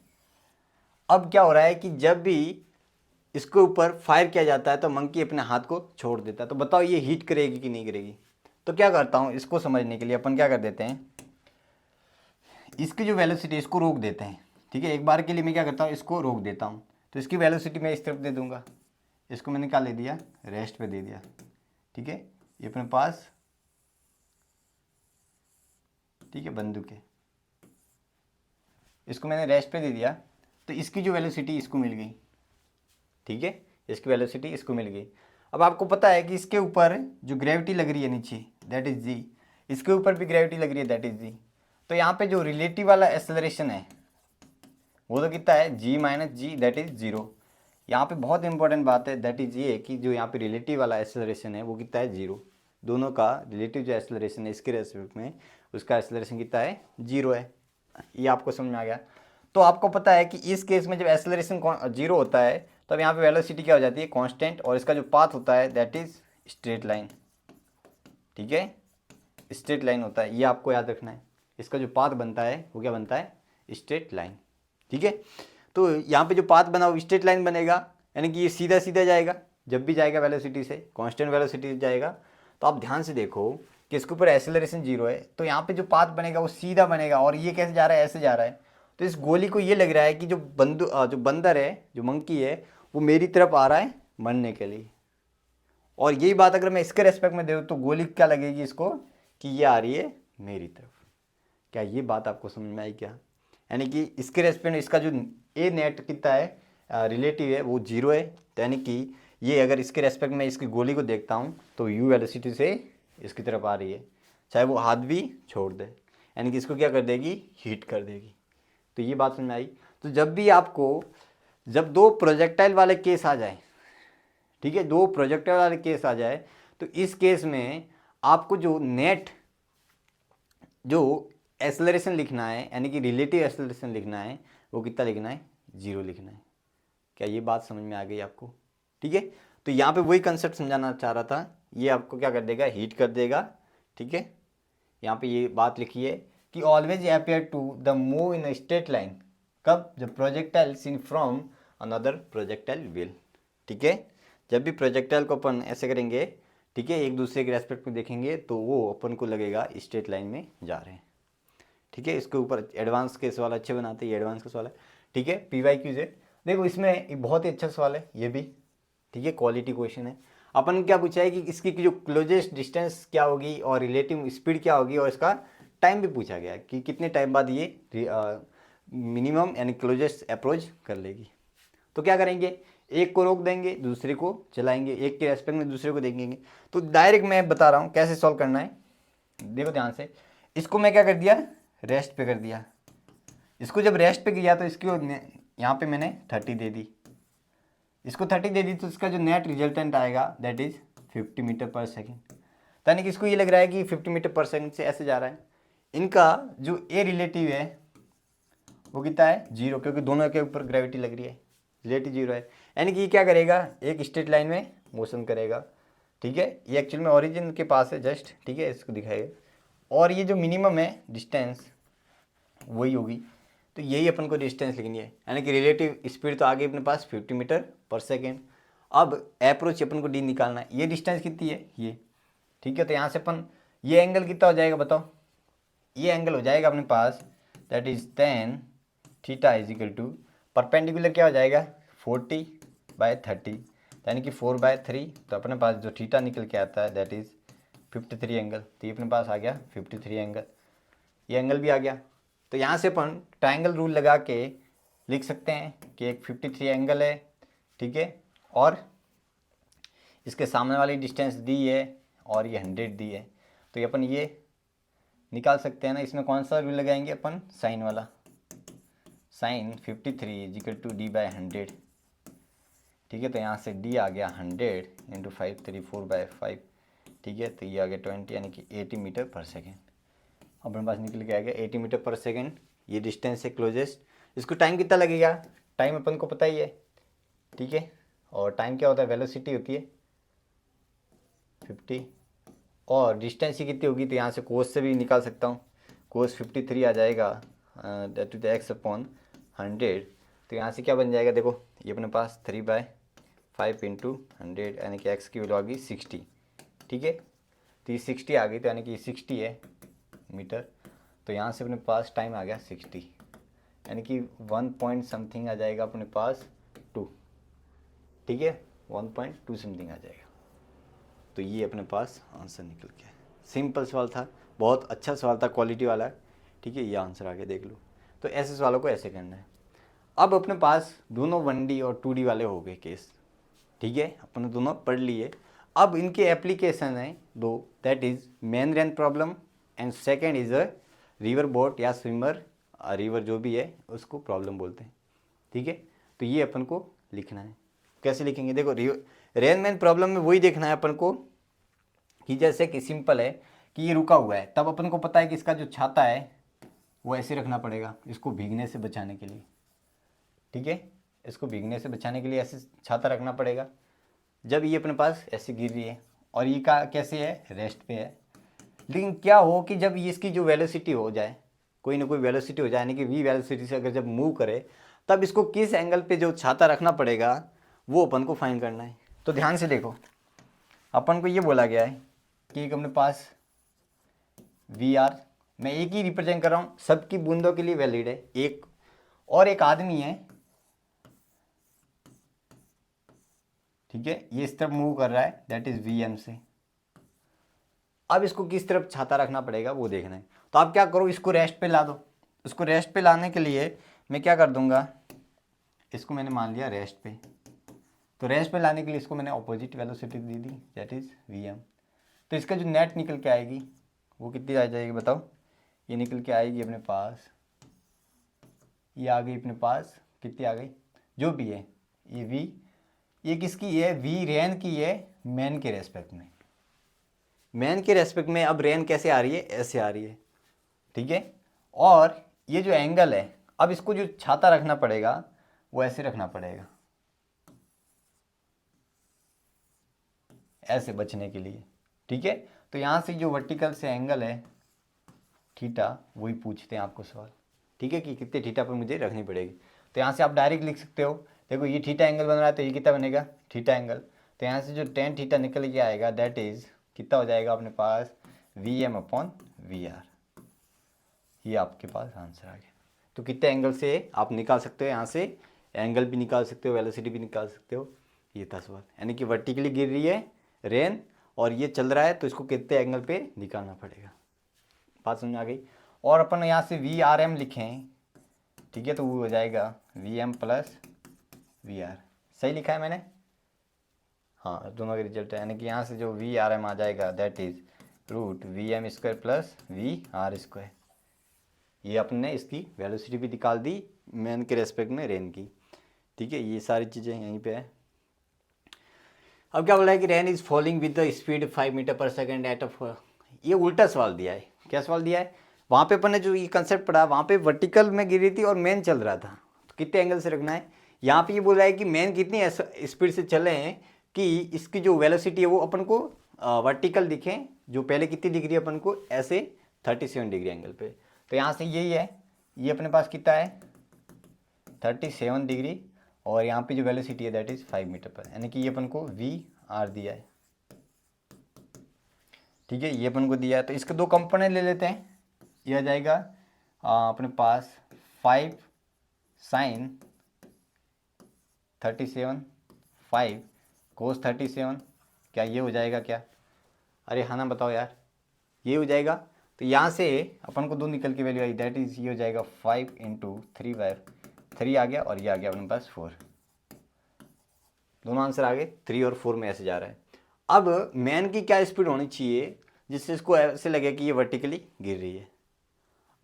अब क्या हो रहा है कि जब भी इसके ऊपर फायर किया जाता है तो मंकी अपने हाथ को छोड़ देता है, तो बताओ ये हीट करेगी कि नहीं करेगी। तो क्या करता हूँ, इसको समझने के लिए अपन क्या कर देते हैं, इसकी जो वेलोसिटी इसको रोक देते हैं। ठीक है, एक बार के लिए मैं क्या करता हूँ, इसको रोक देता हूँ, तो इसकी वेलोसिटी मैं इस तरफ दे दूंगा, इसको मैंने क्या ले दिया, रेस्ट पे दे दिया। ठीक है, ये अपने पास, ठीक है, बंदूक है, इसको मैंने रेस्ट पे दे दिया, तो इसकी जो वेलोसिटी इसको मिल गई। ठीक है, इसकी वेलोसिटी इसको मिल गई। अब आपको पता है कि इसके ऊपर जो ग्रेविटी लग रही है नीचे, दैट इज जी, इसके ऊपर भी ग्रेविटी लग रही है, दैट इज जी। तो यहाँ पे जो रिलेटिव वाला एक्सेलरेशन है वो तो कितना है, G minus G, that is zero. यहाँ पे बहुत इंपॉर्टेंट बात है, दैट इज ये कि जो यहाँ पे रिलेटिव वाला एक्सेलरेशन है वो कितना है, जीरो। दोनों का रिलेटिव जो एक्सेलरेशन है इसके रेस्पेक्ट में, उसका एक्सेलरेशन कितना है, जीरो है। ये आपको समझ में आ गया। तो आपको पता है कि इस केस में जब एक्सेलरेशन जीरो होता है तो अब यहाँ पे वेलोसिटी क्या हो जाती है, कांस्टेंट, और इसका जो पाथ होता है दैट इज स्ट्रेट लाइन। ठीक है, स्ट्रेट लाइन होता है, ये आपको याद रखना है। इसका जो पाथ बनता है वो क्या बनता है, स्ट्रेट लाइन। ठीक है, तो यहाँ पे जो पाथ बना वो स्ट्रेट लाइन बनेगा, यानी कि ये सीधा सीधा जाएगा, जब भी जाएगा वेलोसिटी से, कांस्टेंट वेलोसिटी से जाएगा। तो आप ध्यान से देखो कि इसके ऊपर एक्सेलरेशन जीरो है, तो यहाँ पे जो पाथ बनेगा वो सीधा बनेगा, और ये कैसे जा रहा है, ऐसे जा रहा है। तो इस गोली को ये लग रहा है कि जो बंदर है, जो मंकी है, वो मेरी तरफ आ रहा है मरने के लिए। और यही बात अगर मैं इसके रेस्पेक्ट में दे दूँ तो गोली क्या लगेगी इसको, कि ये आ रही है मेरी तरफ। क्या ये बात आपको समझ में आई क्या, यानी कि इसके रेस्पेक्ट में इसका जो ए नेट कितना है, रिलेटिव है, वो जीरो है। तो यानी कि ये अगर इसके रेस्पेक्ट में इसकी गोली को देखता हूँ तो यू वेलोसिटी से इसकी तरफ आ रही है, चाहे वो हाथ भी छोड़ दे, यानी कि इसको क्या कर देगी, हीट कर देगी। तो ये बात समझ में आई। तो जब भी आपको, जब दो प्रोजेक्टाइल वाले केस आ जाए, ठीक है, दो प्रोजेक्टाइल वाले केस आ जाए, तो इस केस में आपको जो नेट जो एक्सेलरेशन लिखना है, यानी कि रिलेटिव एक्सेलरेशन लिखना है, वो कितना लिखना है, जीरो लिखना है। क्या ये बात समझ में आ गई आपको। ठीक है, तो यहाँ पे वही कंसेप्ट समझाना चाह रहा था, ये आपको क्या कर देगा, हीट कर देगा। ठीक है, यहाँ पे ये बात लिखी है कि always appear to the move in straight line, कब, जब projectile seen from another projectile will. ठीक है, जब भी प्रोजेक्टाइल को अपन ऐसे करेंगे, ठीक है, एक दूसरे के रेस्पेक्ट में देखेंगे तो वो अपन को लगेगा स्ट्रेट लाइन में जा रहे हैं। ठीक है, इसके ऊपर एडवांस के सवाल अच्छे बनाते हैं, ये एडवांस का सवाल है। ठीक है, PYQ देखो, इसमें एक बहुत ही अच्छा सवाल है ये भी। ठीक है, क्वालिटी क्वेश्चन है। अपन क्या पूछा है कि इसकी जो क्लोजेस्ट डिस्टेंस क्या होगी और रिलेटिव स्पीड क्या होगी, और इसका टाइम भी पूछा गया कि कितने टाइम बाद ये मिनिमम यानी क्लोजेस्ट अप्रोच कर लेगी। तो क्या करेंगे, एक को रोक देंगे, दूसरे को चलाएंगे, एक के रेस्पेक्ट में दूसरे को देखेंगे। तो डायरेक्ट मैं बता रहा हूँ कैसे सॉल्व करना है, देखो ध्यान से। इसको मैं क्या कर दिया, रेस्ट पे कर दिया, इसको जब रेस्ट पे किया तो इसको यहाँ पे मैंने 30 दे दी, इसको 30 दे दी, तो इसका जो नेट रिजल्टेंट आएगा that is 50 metre per second. यानी कि इसको ये लग रहा है कि 50 मीटर पर सेकेंड से ऐसे जा रहा है। इनका जो ए रिलेटिव है वो कितना है 0, क्योंकि दोनों के ऊपर ग्रेविटी लग रही है, रिलेटिव 0 है। यानी कि ये क्या करेगा, एक स्ट्रेट लाइन में मोशन करेगा, ठीक है। ये एक्चुअल में ओरिजिन के पास है जस्ट, ठीक है, इसको दिखाएगा। और ये जो मिनिमम है डिस्टेंस वही होगी, तो यही अपन को डिस्टेंस लिखनी है। यानी कि रिलेटिव स्पीड तो आ गई अपने पास 50 मीटर पर सेकेंड। अब अप्रोच अपन को डी निकालना है, ये डिस्टेंस कितनी है ये, ठीक है। तो यहाँ से अपन ये एंगल कितना हो जाएगा बताओ, ये एंगल हो जाएगा अपने पास that is tan theta is equal to perpendicular क्या हो जाएगा 40/30, यानी कि 4/3। तो अपने पास जो थीटा निकल के आता है दैट इज 53 एंगल। तो ये अपने पास आ गया 53 एंगल, ये एंगल भी आ गया। तो यहाँ से अपन ट्रायंगल रूल लगा के लिख सकते हैं कि एक 53 एंगल है, ठीक है, और इसके सामने वाली डिस्टेंस दी है और ये 100 दी है। तो ये अपन ये निकाल सकते हैं ना, इसमें कौन सा रूल लगाएंगे अपन, साइन वाला, sine 53 is equal to d/100, ठीक है। तो यहाँ से d आ गया 100 इंटू 5 34/5, ठीक है। तो ये आ गया 20 यानी कि 80 मीटर पर सेकेंड। अपने पास निकल के आ गया 80 मीटर पर सेकेंड, ये डिस्टेंस है क्लोजेस्ट। इसको टाइम कितना लगेगा, टाइम अपन को पता ही है, ठीक है। और टाइम क्या होता है, वेलोसिटी होती है 50, और डिस्टेंस ही कितनी होगी, तो यहाँ से कोस से भी निकाल सकता हूँ, कोस 53 आ जाएगा दैट इज x/100। तो यहाँ से क्या बन जाएगा, देखो ये अपने पास 3/5 इंटू 100 यानी कि x की वैल्यू आ गई 60, ठीक है। तो ये 60 आ गई, तो यानी कि 60 है मीटर। तो यहाँ से अपने पास टाइम आ गया 60, यानी कि 1 पॉइंट समथिंग आ जाएगा अपने पास 2, ठीक है, 1.2 समथिंग आ जाएगा। तो ये अपने पास आंसर निकल गया। सिंपल सवाल था, बहुत अच्छा सवाल था, क्वालिटी वाला है, ठीक है। ये आंसर आगे देख लो। तो ऐसे सवालों को ऐसे करना है। अब अपने पास दोनों 1D और 2D वाले हो गए केस, ठीक है, अपन दोनों पढ़ लिए। अब इनके एप्लीकेशन है दो, that is main rain problem and second is a river boat या स्विमर, रिवर जो भी है उसको प्रॉब्लम बोलते हैं, ठीक है। तो ये अपन को लिखना है, कैसे लिखेंगे, देखो रेन मैन प्रॉब्लम में वही देखना है अपन को कि जैसे कि सिंपल है कि ये रुका हुआ है, तब अपन को पता है कि इसका जो छाता है वो ऐसे रखना पड़ेगा इसको भीगने से बचाने के लिए, ठीक है। इसको भीगने से बचाने के लिए ऐसे छाता रखना पड़ेगा। जब ये अपने पास ऐसे गिर रही है और ये का कैसे है, रेस्ट पे है। लेकिन क्या हो कि जब ये इसकी जो वेलोसिटी हो जाए, कोई ना कोई वेलोसिटी हो जाए, यानी कि v वेलोसिटी से अगर जब मूव करे, तब इसको किस एंगल पे जो छाता रखना पड़ेगा वो अपन को फाइंड करना है। तो ध्यान से देखो, अपन को ये बोला गया है कि एक अपने पास VR, मैं एक ही रिप्रेजेंट कर रहा हूँ, सबकी बूंदों के लिए वैलिड है। एक और एक आदमी है, ठीक है, ये इस तरफ मूव कर रहा है दैट इज VM से। अब इसको किस तरफ छाता रखना पड़ेगा वो देखना है। तो आप क्या करो, इसको रेस्ट पे ला दो। इसको रेस्ट पे लाने के लिए मैं क्या कर दूंगा, इसको मैंने मान लिया रेस्ट पे। तो रेस्ट पे लाने के लिए इसको मैंने opposite velocity they the that is VM। तो इसका जो नेट निकल के आएगी वो कितनी आ जाएगी बताओ, ये निकल के आएगी अपने पास, ये आ गई अपने पास, कितनी आ गई जो भी है, ये V, ये किसकी है, V रेन की है मैन के रेस्पेक्ट में। मैन के रेस्पेक्ट में अब रेन कैसे आ रही है, ऐसे आ रही है, ठीक है। और ये जो एंगल है, अब इसको जो छाता रखना पड़ेगा वो ऐसे रखना पड़ेगा, ऐसे बचने के लिए, ठीक है। तो यहाँ से जो वर्टिकल से एंगल है थीटा, वही पूछते हैं आपको सवाल, ठीक है, कि कितने थीटा पर मुझे रखनी पड़ेगी। तो यहाँ से आप डायरेक्ट लिख सकते हो, देखो ये थीटा एंगल बन रहा है तो ये कितना बनेगा थीटा एंगल। तो यहाँ से जो tan थीटा निकल के आएगा दैट इज कितना हो जाएगा अपने पास VM/VR। ये आपके पास आंसर आ गया। तो कितने एंगल से आप निकाल सकते हो, यहाँ से एंगल भी निकाल सकते हो, वेलोसिटी भी निकाल सकते हो। ये था सवाल, यानी कि वर्टिकली गिर रही है रेन और ये चल रहा है, तो इसको कितने एंगल पे निकालना पड़ेगा। बात समझ आ गई। और अपन यहाँ से VRM लिखें, ठीक है, तो वो हो जाएगा VM+VR। सही लिखा है मैंने, हाँ, दोनों का रिजल्ट है। यानी कि यहाँ से जो VRM आ जाएगा दैट इज √VM² + VR²। ये अपन ने इसकी वेलोसिटी भी निकाल दी मैन के रेस्पेक्ट में रेन की। ठीक है, ये सारी चीज़ें यहीं पे है। अब क्या बोला है कि rain is falling with the speed 5 metre per second at of, ये उल्टा सवाल दिया है। क्या सवाल दिया है, वहाँ पे अपन ने जो ये कंसेप्ट पढ़ा वहाँ पे वर्टिकल में गिरी थी और मेन चल रहा था, तो कितने एंगल से रखना है। यहाँ पे ये बोल रहा है कि मेन कितनी स्पीड से चले हैं कि इसकी जो वेलोसिटी है वो अपन को वर्टिकल दिखे, जो पहले कितनी दिख रही है अपन को ऐसे 37 डिग्री एंगल पे। तो यहाँ से यही है, ये अपने पास कितना है 37 डिग्री, और यहाँ पे जो वेलोसिटी है दैट इज 5 मीटर पर, यानी कि ये अपन को VR दिया है। ठीक है, ये अपन को दिया है, तो इसके दो कंपोनेंट ले लेते हैं। ये आ जाएगा अपने पास 5 sin 37 5 cos 37, क्या ये हो जाएगा क्या? अरे हाँ ना बताओ यार, ये हो जाएगा। तो यहाँ से अपन को दो निकल के वैल्यू आई, दैट इज ये हो जाएगा 5 × 3 आ गया, और ये आ गया अपने पास 4। दोनों आंसर आ गए, 3 और 4 में ऐसे जा रहा है। अब मैन की क्या स्पीड होनी चाहिए जिससे इसको ऐसे लगे कि ये वर्टिकली गिर रही है।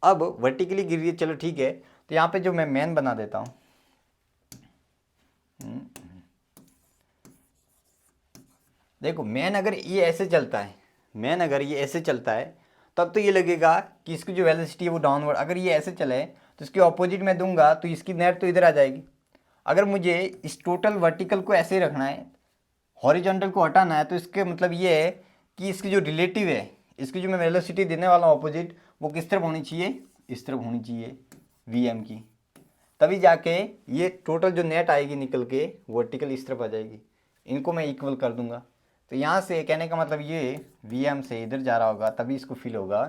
अब वर्टिकली गिर रही है, चलो ठीक है, तो यहाँ पे जो मैं मैन बना देता हूँ, देखो मैन अगर ये ऐसे चलता है, मैन अगर ये ऐसे चलता है तब तो ये लगेगा कि इसकी जो वेलोसिटी है वो डाउनवर्ड, अगर ये ऐसे चले तो इसके ऑपोजिट में दूंगा तो इसकी नेट तो इधर आ जाएगी। अगर मुझे इस टोटल वर्टिकल को ऐसे ही रखना है, हॉरिजॉन्टल को हटाना है, तो इसके मतलब ये है कि इसकी जो रिलेटिव है, इसकी जो मैं वेलोसिटी देने वाला हूँ ऑपोजिट, वो किस तरफ होनी चाहिए, इस तरफ होनी चाहिए VM की, तभी जाके ये टोटल जो नेट आएगी निकल के वर्टिकल इस तरफ आ जाएगी। इनको मैं इक्वल कर दूंगा, तो यहाँ से कहने का मतलब ये VM से इधर जा रहा होगा, तभी इसको फील होगा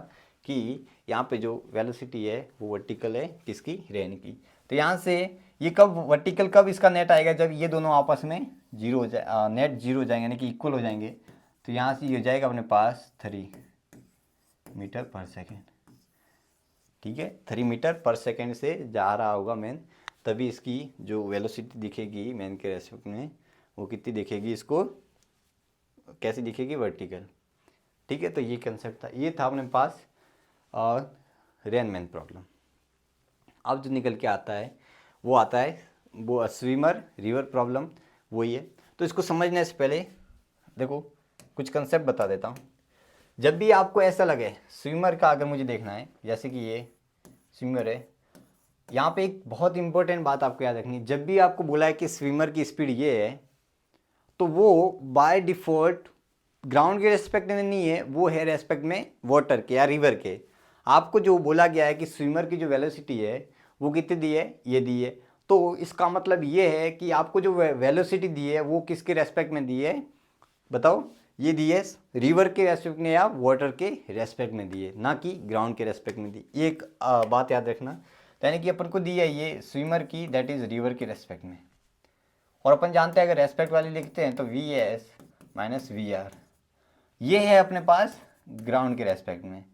कि यहाँ पे जो वेलोसिटी है वो वर्टिकल है किसकी, रेन की। तो यहाँ से ये कब वर्टिकल, कब इसका नेट आएगा, जब ये दोनों आपस में जीरो हो जाए, नेट जीरो हो जाएंगे, यानी कि इक्वल हो जाएंगे। तो यहाँ से ये हो जाएगा अपने पास 3 मीटर पर सेकेंड। ठीक है, 3 मीटर पर सेकेंड से जा रहा होगा मैन, तभी इसकी जो वेलोसिटी दिखेगी मैन के रेस्पेक्ट में वो कितनी दिखेगी, इसको कैसी दिखेगी, वर्टिकल। ठीक है, तो ये कंसेप्ट था, ये था अपने पास रेन मैन प्रॉब्लम। अब जो निकल के आता है वो आता है वो स्विमर रिवर प्रॉब्लम, वही है। तो इसको समझने से पहले देखो कुछ कंसेप्ट बता देता हूँ। जब भी आपको ऐसा लगे स्विमर का, अगर मुझे देखना है, जैसे कि ये स्विमर है, यहाँ पे एक बहुत इंपॉर्टेंट बात आपको याद रखनी है, जब भी आपको बोला है कि स्विमर की स्पीड ये है, तो वो बाय डिफ़ॉल्ट ग्राउंड के रेस्पेक्ट में नहीं है, वो है रेस्पेक्ट में वाटर के या रिवर के। आपको जो बोला गया है कि स्विमर की जो वेलोसिटी है वो कितनी दी है, ये दी है, तो इसका मतलब ये है कि आपको जो वेलोसिटी दी है वो किसके रेस्पेक्ट में दी है, बताओ, ये दी है रिवर के रेस्पेक्ट में या वाटर के रेस्पेक्ट में दी है, ना कि ग्राउंड के रेस्पेक्ट में दी। ये एक बात याद रखना, तो यानी कि अपन को दी है ये स्विमर की, दैट इज़ रिवर के रेस्पेक्ट में। और अपन जानते हैं अगर रेस्पेक्ट वाली लिखते हैं तो VS - VR, ये है अपने पास ग्राउंड के रेस्पेक्ट में,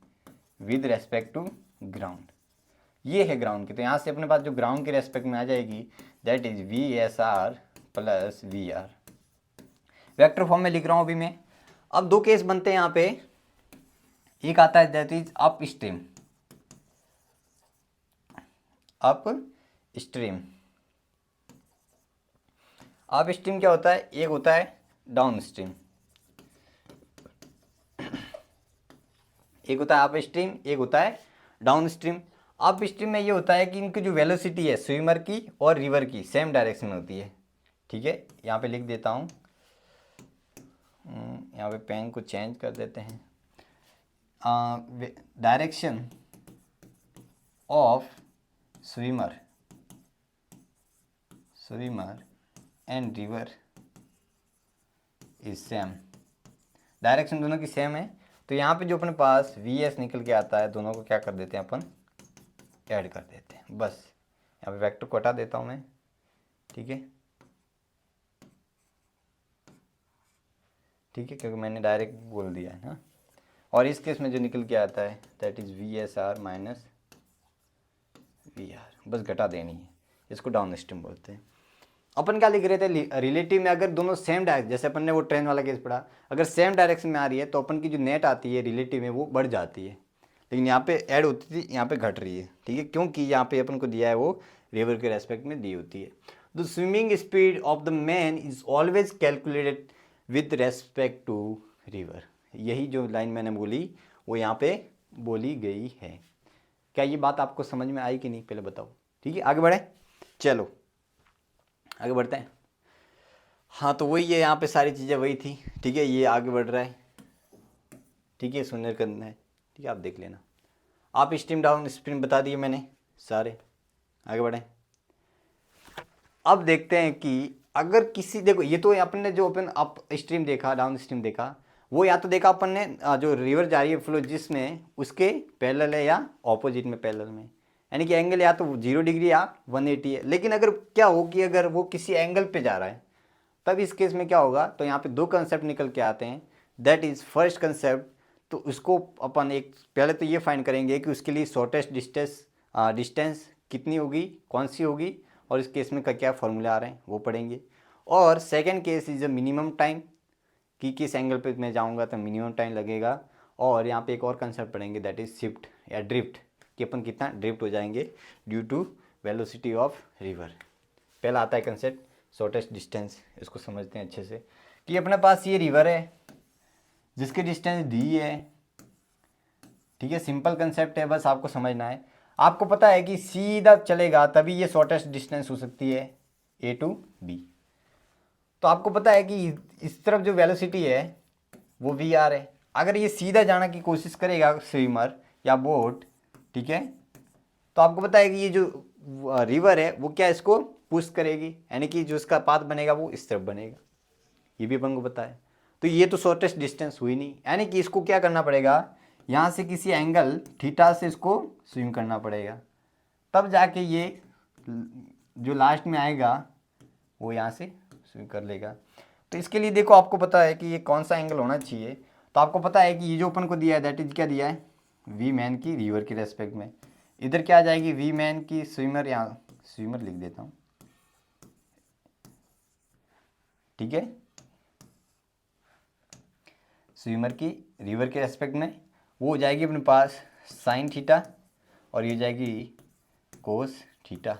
विद रेस्पेक्ट टू ग्राउंड, ये है ग्राउंड की। तो यहाँ से अपने पास जो ग्राउंड के रेस्पेक्ट में आ जाएगी that is VSR + VR। Vector form में लिख रहा हूँ अभी मैं। अब दो केस बनते हैं यहाँ पे, एक आता है that is up stream, up stream. Up stream क्या होता है, एक होता है डाउन स्ट्रीम, एक होता है अप स्ट्रीम, एक होता है डाउन स्ट्रीम। अप स्ट्रीम में ये होता है कि इनकी जो वेलोसिटी है स्विमर की और रिवर की सेम डायरेक्शन में होती है। ठीक है, यहाँ पे लिख देता हूँ, यहाँ पे पेन को चेंज कर देते हैं। Direction of swimmer and river is same, direction दोनों की सेम है। तो यहाँ पे जो अपने पास VS निकल के आता है, दोनों को क्या कर देते हैं अपन, ऐड कर देते हैं, बस। यहाँ पे वेक्टर को हटा देता हूँ मैं, ठीक है, ठीक है, क्योंकि मैंने डायरेक्ट बोल दिया है ना। और इस केस में जो निकल के आता है दैट इज VSR - VR, बस घटा देनी है, इसको डाउन स्ट्रीम बोलते हैं। अपन क्या लिख रहे थे, रिलेटिव में अगर दोनों सेम डायरेक्शन, जैसे अपन ने वो ट्रेन वाला केस पढ़ा, अगर सेम डायरेक्शन में आ रही है तो अपन की जो नेट आती है रिलेटिव में वो बढ़ जाती है, लेकिन यहाँ पे ऐड होती थी, यहाँ पे घट रही है, ठीक है, क्योंकि यहाँ पे अपन को दिया है वो रिवर के रेस्पेक्ट में दी होती है। The swimming speed of the man is always calculated with respect to river. यही जो लाइन मैंने बोली वो यहाँ पे बोली गई है। क्या ये बात आपको समझ में आई कि नहीं, पहले बताओ। ठीक है, आगे बढ़े, चलो आगे बढ़ते हैं। हाँ तो वही है, यहाँ पे सारी चीज़ें वही थी। ठीक है, ये आगे बढ़ रहा है, ठीक है, सुनने करना है, ठीक है, आप देख लेना। आप स्ट्रीम डाउन स्ट्रीम बता दिए मैंने सारे, आगे बढ़ें। अब देखते हैं कि अगर किसी, देखो ये तो अपन ने जो अपन अप स्ट्रीम देखा, डाउन स्ट्रीम देखा, वो या तो देखा अपन ने जो रिवर जा रही है फ्लो जिसमें, उसके पैरेलल है या ऑपोजिट में पैरेलल में, यानी कि एंगल या तो 0 डिग्री या 180 है। लेकिन अगर क्या हो कि अगर वो किसी एंगल पे जा रहा है, तब इस केस में क्या होगा, तो यहाँ पे दो कंसेप्ट निकल के आते हैं। दैट इज़ फर्स्ट कंसेप्ट, तो उसको अपन एक पहले तो ये फाइंड करेंगे कि उसके लिए शॉर्टेस्ट डिस्टेंस कितनी होगी, कौन सी होगी, और इस केस में का क्या फॉर्मूला आ रहे हैं वो पढ़ेंगे। और second case is a minimum time, कि किस एंगल पे मैं जाऊंगा तो मिनिमम टाइम लगेगा। और यहाँ पे एक और कंसेप्ट पढ़ेंगे दैट इज शिफ्ट या ड्रिफ्ट, कि अपन कितना ड्रिफ्ट हो जाएंगे due to velocity of river. पहला आता है कंसेप्ट शॉर्टेस्ट डिस्टेंस, इसको समझते हैं अच्छे से कि अपने पास ये रिवर है जिसकी डिस्टेंस डी है। ठीक है, सिंपल कंसेप्ट है, बस आपको समझना है। आपको पता है कि सीधा चलेगा तभी ये शॉर्टेस्ट डिस्टेंस हो सकती है ए टू बी। तो आपको पता है कि इस तरफ जो वेलोसिटी है वो वी आर है। अगर ये सीधा जाने की कोशिश करेगा स्विमर या बोट, ठीक है, तो आपको पता है कि ये जो रिवर है वो क्या इसको पुश करेगी, यानी कि जो इसका पाथ बनेगा वो इस तरफ बनेगा, ये भी अपन को पता है। तो ये तो शॉर्टेस्ट डिस्टेंस हुई नहीं, यानी कि इसको क्या करना पड़ेगा, यहाँ से किसी एंगल थीटा से इसको स्विम करना पड़ेगा, तब जाके ये जो लास्ट में आएगा वो यहाँ से स्विम कर लेगा। तो इसके लिए देखो आपको पता है कि ये कौन सा एंगल होना चाहिए। तो आपको पता है कि ये जो अपन को दिया है दैट इज क्या दिया है, वी मैन की रिवर के रेस्पेक्ट में। इधर क्या आ जाएगी, वी मैन की स्विमर, यहाँ स्विमर लिख देता हूँ, ठीक है, स्विमर की रिवर के रेस्पेक्ट में वो हो जाएगी अपने पास साइन थीटा, और ये जाएगी कोस थीटा।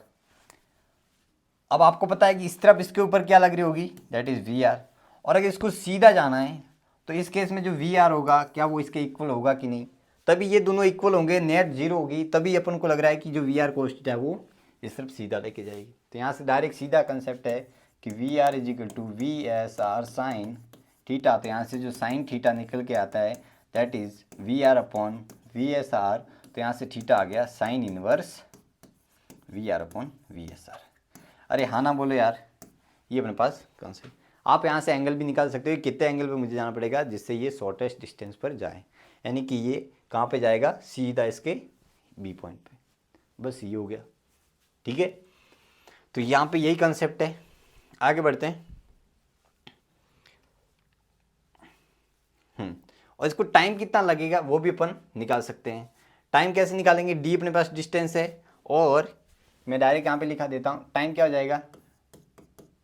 अब आपको पता है कि इस तरफ इसके ऊपर क्या लग रही होगी, दैट इज वी आर। और अगर इसको सीधा जाना है तो इस केस में जो वी आर होगा क्या वो इसके इक्वल होगा कि नहीं, तभी ये दोनों इक्वल होंगे, नेट जीरो होगी, तभी अपन को लग रहा है कि जो वी आर कोस थीटा है वो इस तरफ सीधा लेके जाएगी। तो यहाँ से डायरेक्ट सीधा कंसेप्ट है कि v r is equal to v S r sine theta. तो यहाँ से जो साइन थीटा निकल के आता है that is v r upon v S r. तो यहाँ से थीटा आ गया sine inverse v r upon v S r. अरे हाँ ना बोलो यार, ये अपने पास कॉन्सेप्ट। आप यहाँ से एंगल भी निकाल सकते हो, कितने एंगल पे मुझे जाना पड़ेगा जिससे ये शॉर्टेस्ट डिस्टेंस पर जाए, यानी कि ये कहाँ पे जाएगा, सीधा इसके बी पॉइंट पे। बस ये हो गया, ठीक है। तो यहाँ पे यही कंसेप्ट है, आगे बढ़ते हैं। और इसको टाइम कितना लगेगा वो भी अपन निकाल सकते हैं। टाइम कैसे निकालेंगे, डी अपने पास डिस्टेंस है, और मैं डायरेक्ट यहाँ पे लिखा देता हूँ, टाइम क्या हो जाएगा,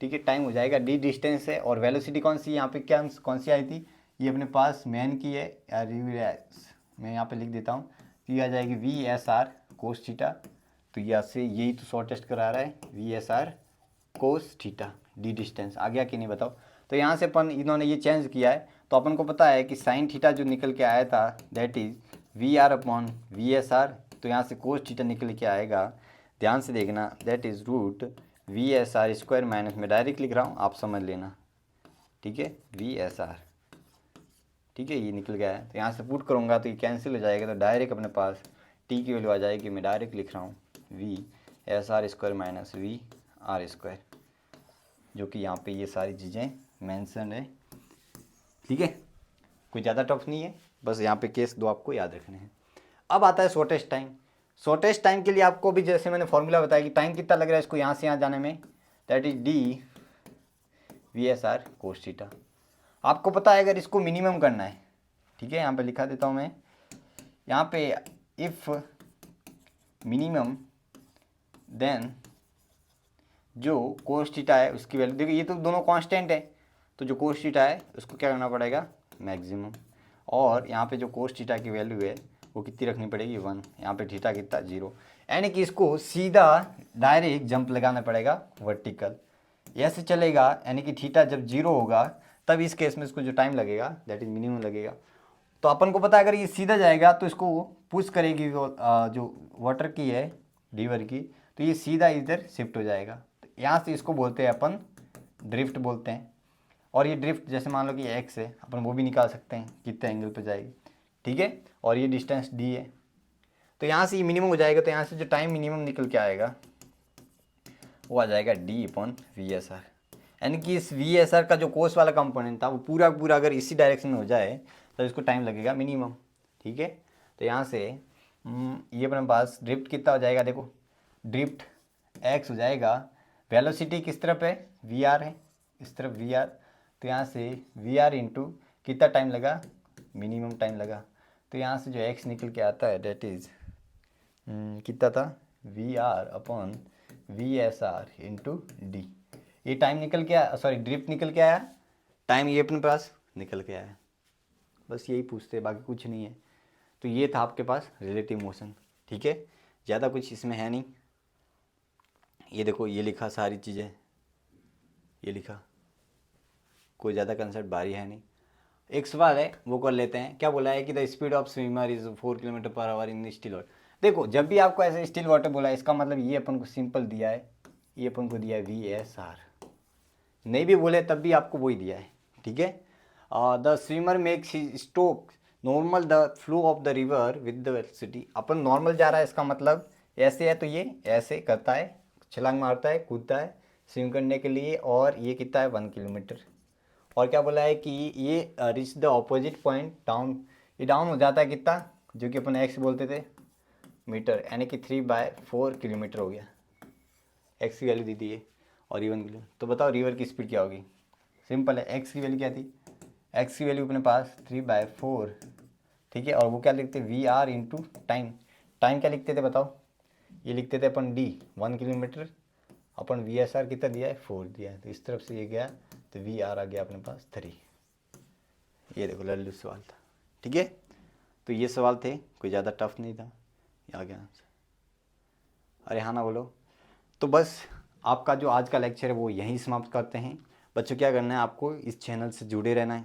ठीक है, टाइम हो जाएगा डी डिस्टेंस है, और वेलोसिटी कौन सी यहाँ पे क्या कौन सी आई थी, ये अपने पास मैन की है या मैं यहाँ पे लिख देता हूँ, तो ये आ जाएगी V S R cos theta. तो यहाँ से यही तो शॉर्टेस्ट करा रहा है, V S R cos theta, D distance आ गया कि नहीं बताओ। तो यहाँ से अपन इन्होंने ये चेंज किया है, तो अपन को पता है कि साइन थीटा जो निकल के आया था that is v r upon v S r. तो यहाँ से कोस थीटा निकल के आएगा, ध्यान से देखना, that is root v S r square minus, में डायरेक्ट लिख रहा हूँ आप समझ लेना, ठीक है, वी एस आर, ठीक है, ये निकल गया है। तो यहाँ से पुट करूँगा तो ये कैंसिल हो जाएगा, तो डायरेक्ट अपने पास टी की वैल्यू आ जाएगी, मैं डायरेक्ट लिख रहा हूँ v S r square minus v r square, जो कि यहाँ पे ये सारी चीज़ें मेंशन है, ठीक है, कोई ज़्यादा टफ नहीं है, बस यहाँ पे केस दो आपको याद रखने हैं। अब आता है शॉर्टेस्ट टाइम। शॉर्टेस्ट टाइम के लिए आपको भी जैसे मैंने फॉर्मूला बताया कि टाइम कितना लग रहा है इसको यहाँ से यहाँ जाने में, that is D V S R cos theta. आपको पता है अगर इसको मिनिमम करना है, ठीक है, यहाँ पे लिखा देता हूँ मैं, यहाँ पे इफ़ मिनिमम देन जो कोस थीटा है उसकी वैल्यू, देखिए ये तो दोनों कांस्टेंट है, तो जो कोस थीटा है उसको क्या करना पड़ेगा मैक्सिमम, और यहाँ पे जो कोस थीटा की वैल्यू है वो कितनी रखनी पड़ेगी 1। यहाँ पे थीटा कितना 0, यानी कि इसको सीधा डायरेक्ट जंप लगाना पड़ेगा वर्टिकल। ऐसे चलेगा, यानी कि थीटा जब 0 होगा तब इस केस में इसको जो टाइम लगेगा दैट इज मिनिमम लगेगा। तो अपन को पता है अगर ये सीधा जाएगा तो इसको पुश करेगी जो वाटर की है रिवर की, तो ये सीधा इधर शिफ्ट हो जाएगा। तो यहाँ से इसको बोलते हैं अपन ड्रिफ्ट बोलते हैं। और ये ड्रिफ्ट जैसे मान लो कि एक्स है, अपन वो भी निकाल सकते हैं कितने एंगल पे जाएगी, ठीक है। और ये डिस्टेंस डी है, तो यहाँ से ये मिनिमम हो जाएगा। तो यहाँ से जो टाइम मिनिमम निकल के आएगा वो आ जाएगा D upon v S R. यानी कि इस वी एस आर का जो कोस वाला कंपोनेंट था वो पूरा पूरा अगर इसी डायरेक्शन में हो जाए तो इसको टाइम लगेगा मिनिमम, ठीक है। तो यहाँ से ये अपने पास ड्रिफ्ट कितना हो जाएगा, देखो ड्रिफ्ट एक्स हो जाएगा, वेलोसिटी किस तरफ है वी आर है, इस तरफ वी आर। तो यहाँ से वी आर इंटू कितना टाइम लगा, मिनिमम टाइम लगा। तो यहाँ से जो एक्स निकल के आता है डेट इज़ कितना था v r upon v S r into d. ये टाइम निकल के आया, सॉरी ड्रिफ्ट निकल के आया, टाइम ये अपने पास निकल के आया। बस यही पूछते हैं, बाकी कुछ नहीं है। तो ये था आपके पास रिलेटिव मोशन, ठीक है। ज़्यादा कुछ इसमें है नहीं। ये देखो ये लिखा सारी चीज़ें, ये लिखा, कोई ज़्यादा कंसेप्ट भारी है नहीं। एक सवाल है वो कर लेते हैं। क्या बोला है कि the speed of swimmer is 4 kilometre per our in still water. देखो जब भी आपको ऐसे स्टिल वाटर बोला है इसका मतलब ये अपन को सिंपल दिया है, ये अपन को दिया है वी एस आर, नहीं भी बोले तब भी आपको वही दिया है, ठीक है। The swimmer makes his stroke normal the flow of the river with the velocity. Upon normal जा रहा है इसका मतलब ऐसे है, तो ये ऐसे करता है, छलांग मारता है, कूदता है स्विम करने के लिए, और ये कितना है 1 किलोमीटर। और क्या बोला है कि ये rich the opposite point down, ये डाउन हो जाता है कितना, जो कि अपन एक्स बोलते थे मीटर, यानी कि 3/4 किलोमीटर हो गया। एक्स की वैल्यू दी थी ये और ये 1 किलोमीटर। तो बताओ रिवर की स्पीड क्या होगी, सिंपल है, एक्स की वैल्यू क्या थी, एक्स की वैल्यू अपने पास 3/4, ठीक है। और वो क्या लिखते v r into time, time क्या लिखते थे बताओ, ये लिखते थे अपन डी 1 किलोमीटर, अपन वी एस आर कितना दिया है 4 दिया है, तो इस तरफ से ये गया तो वी आर आ गया अपने पास 3। ये देखो लल्लू सवाल था, ठीक है। तो ये सवाल थे, कोई ज़्यादा टफ नहीं था, ये आ गया आंसर। अरे हाँ ना बोलो। तो बस आपका जो आज का लेक्चर है वो यहीं समाप्त करते हैं। बच्चों क्या करना है, आपको इस चैनल से जुड़े रहना है,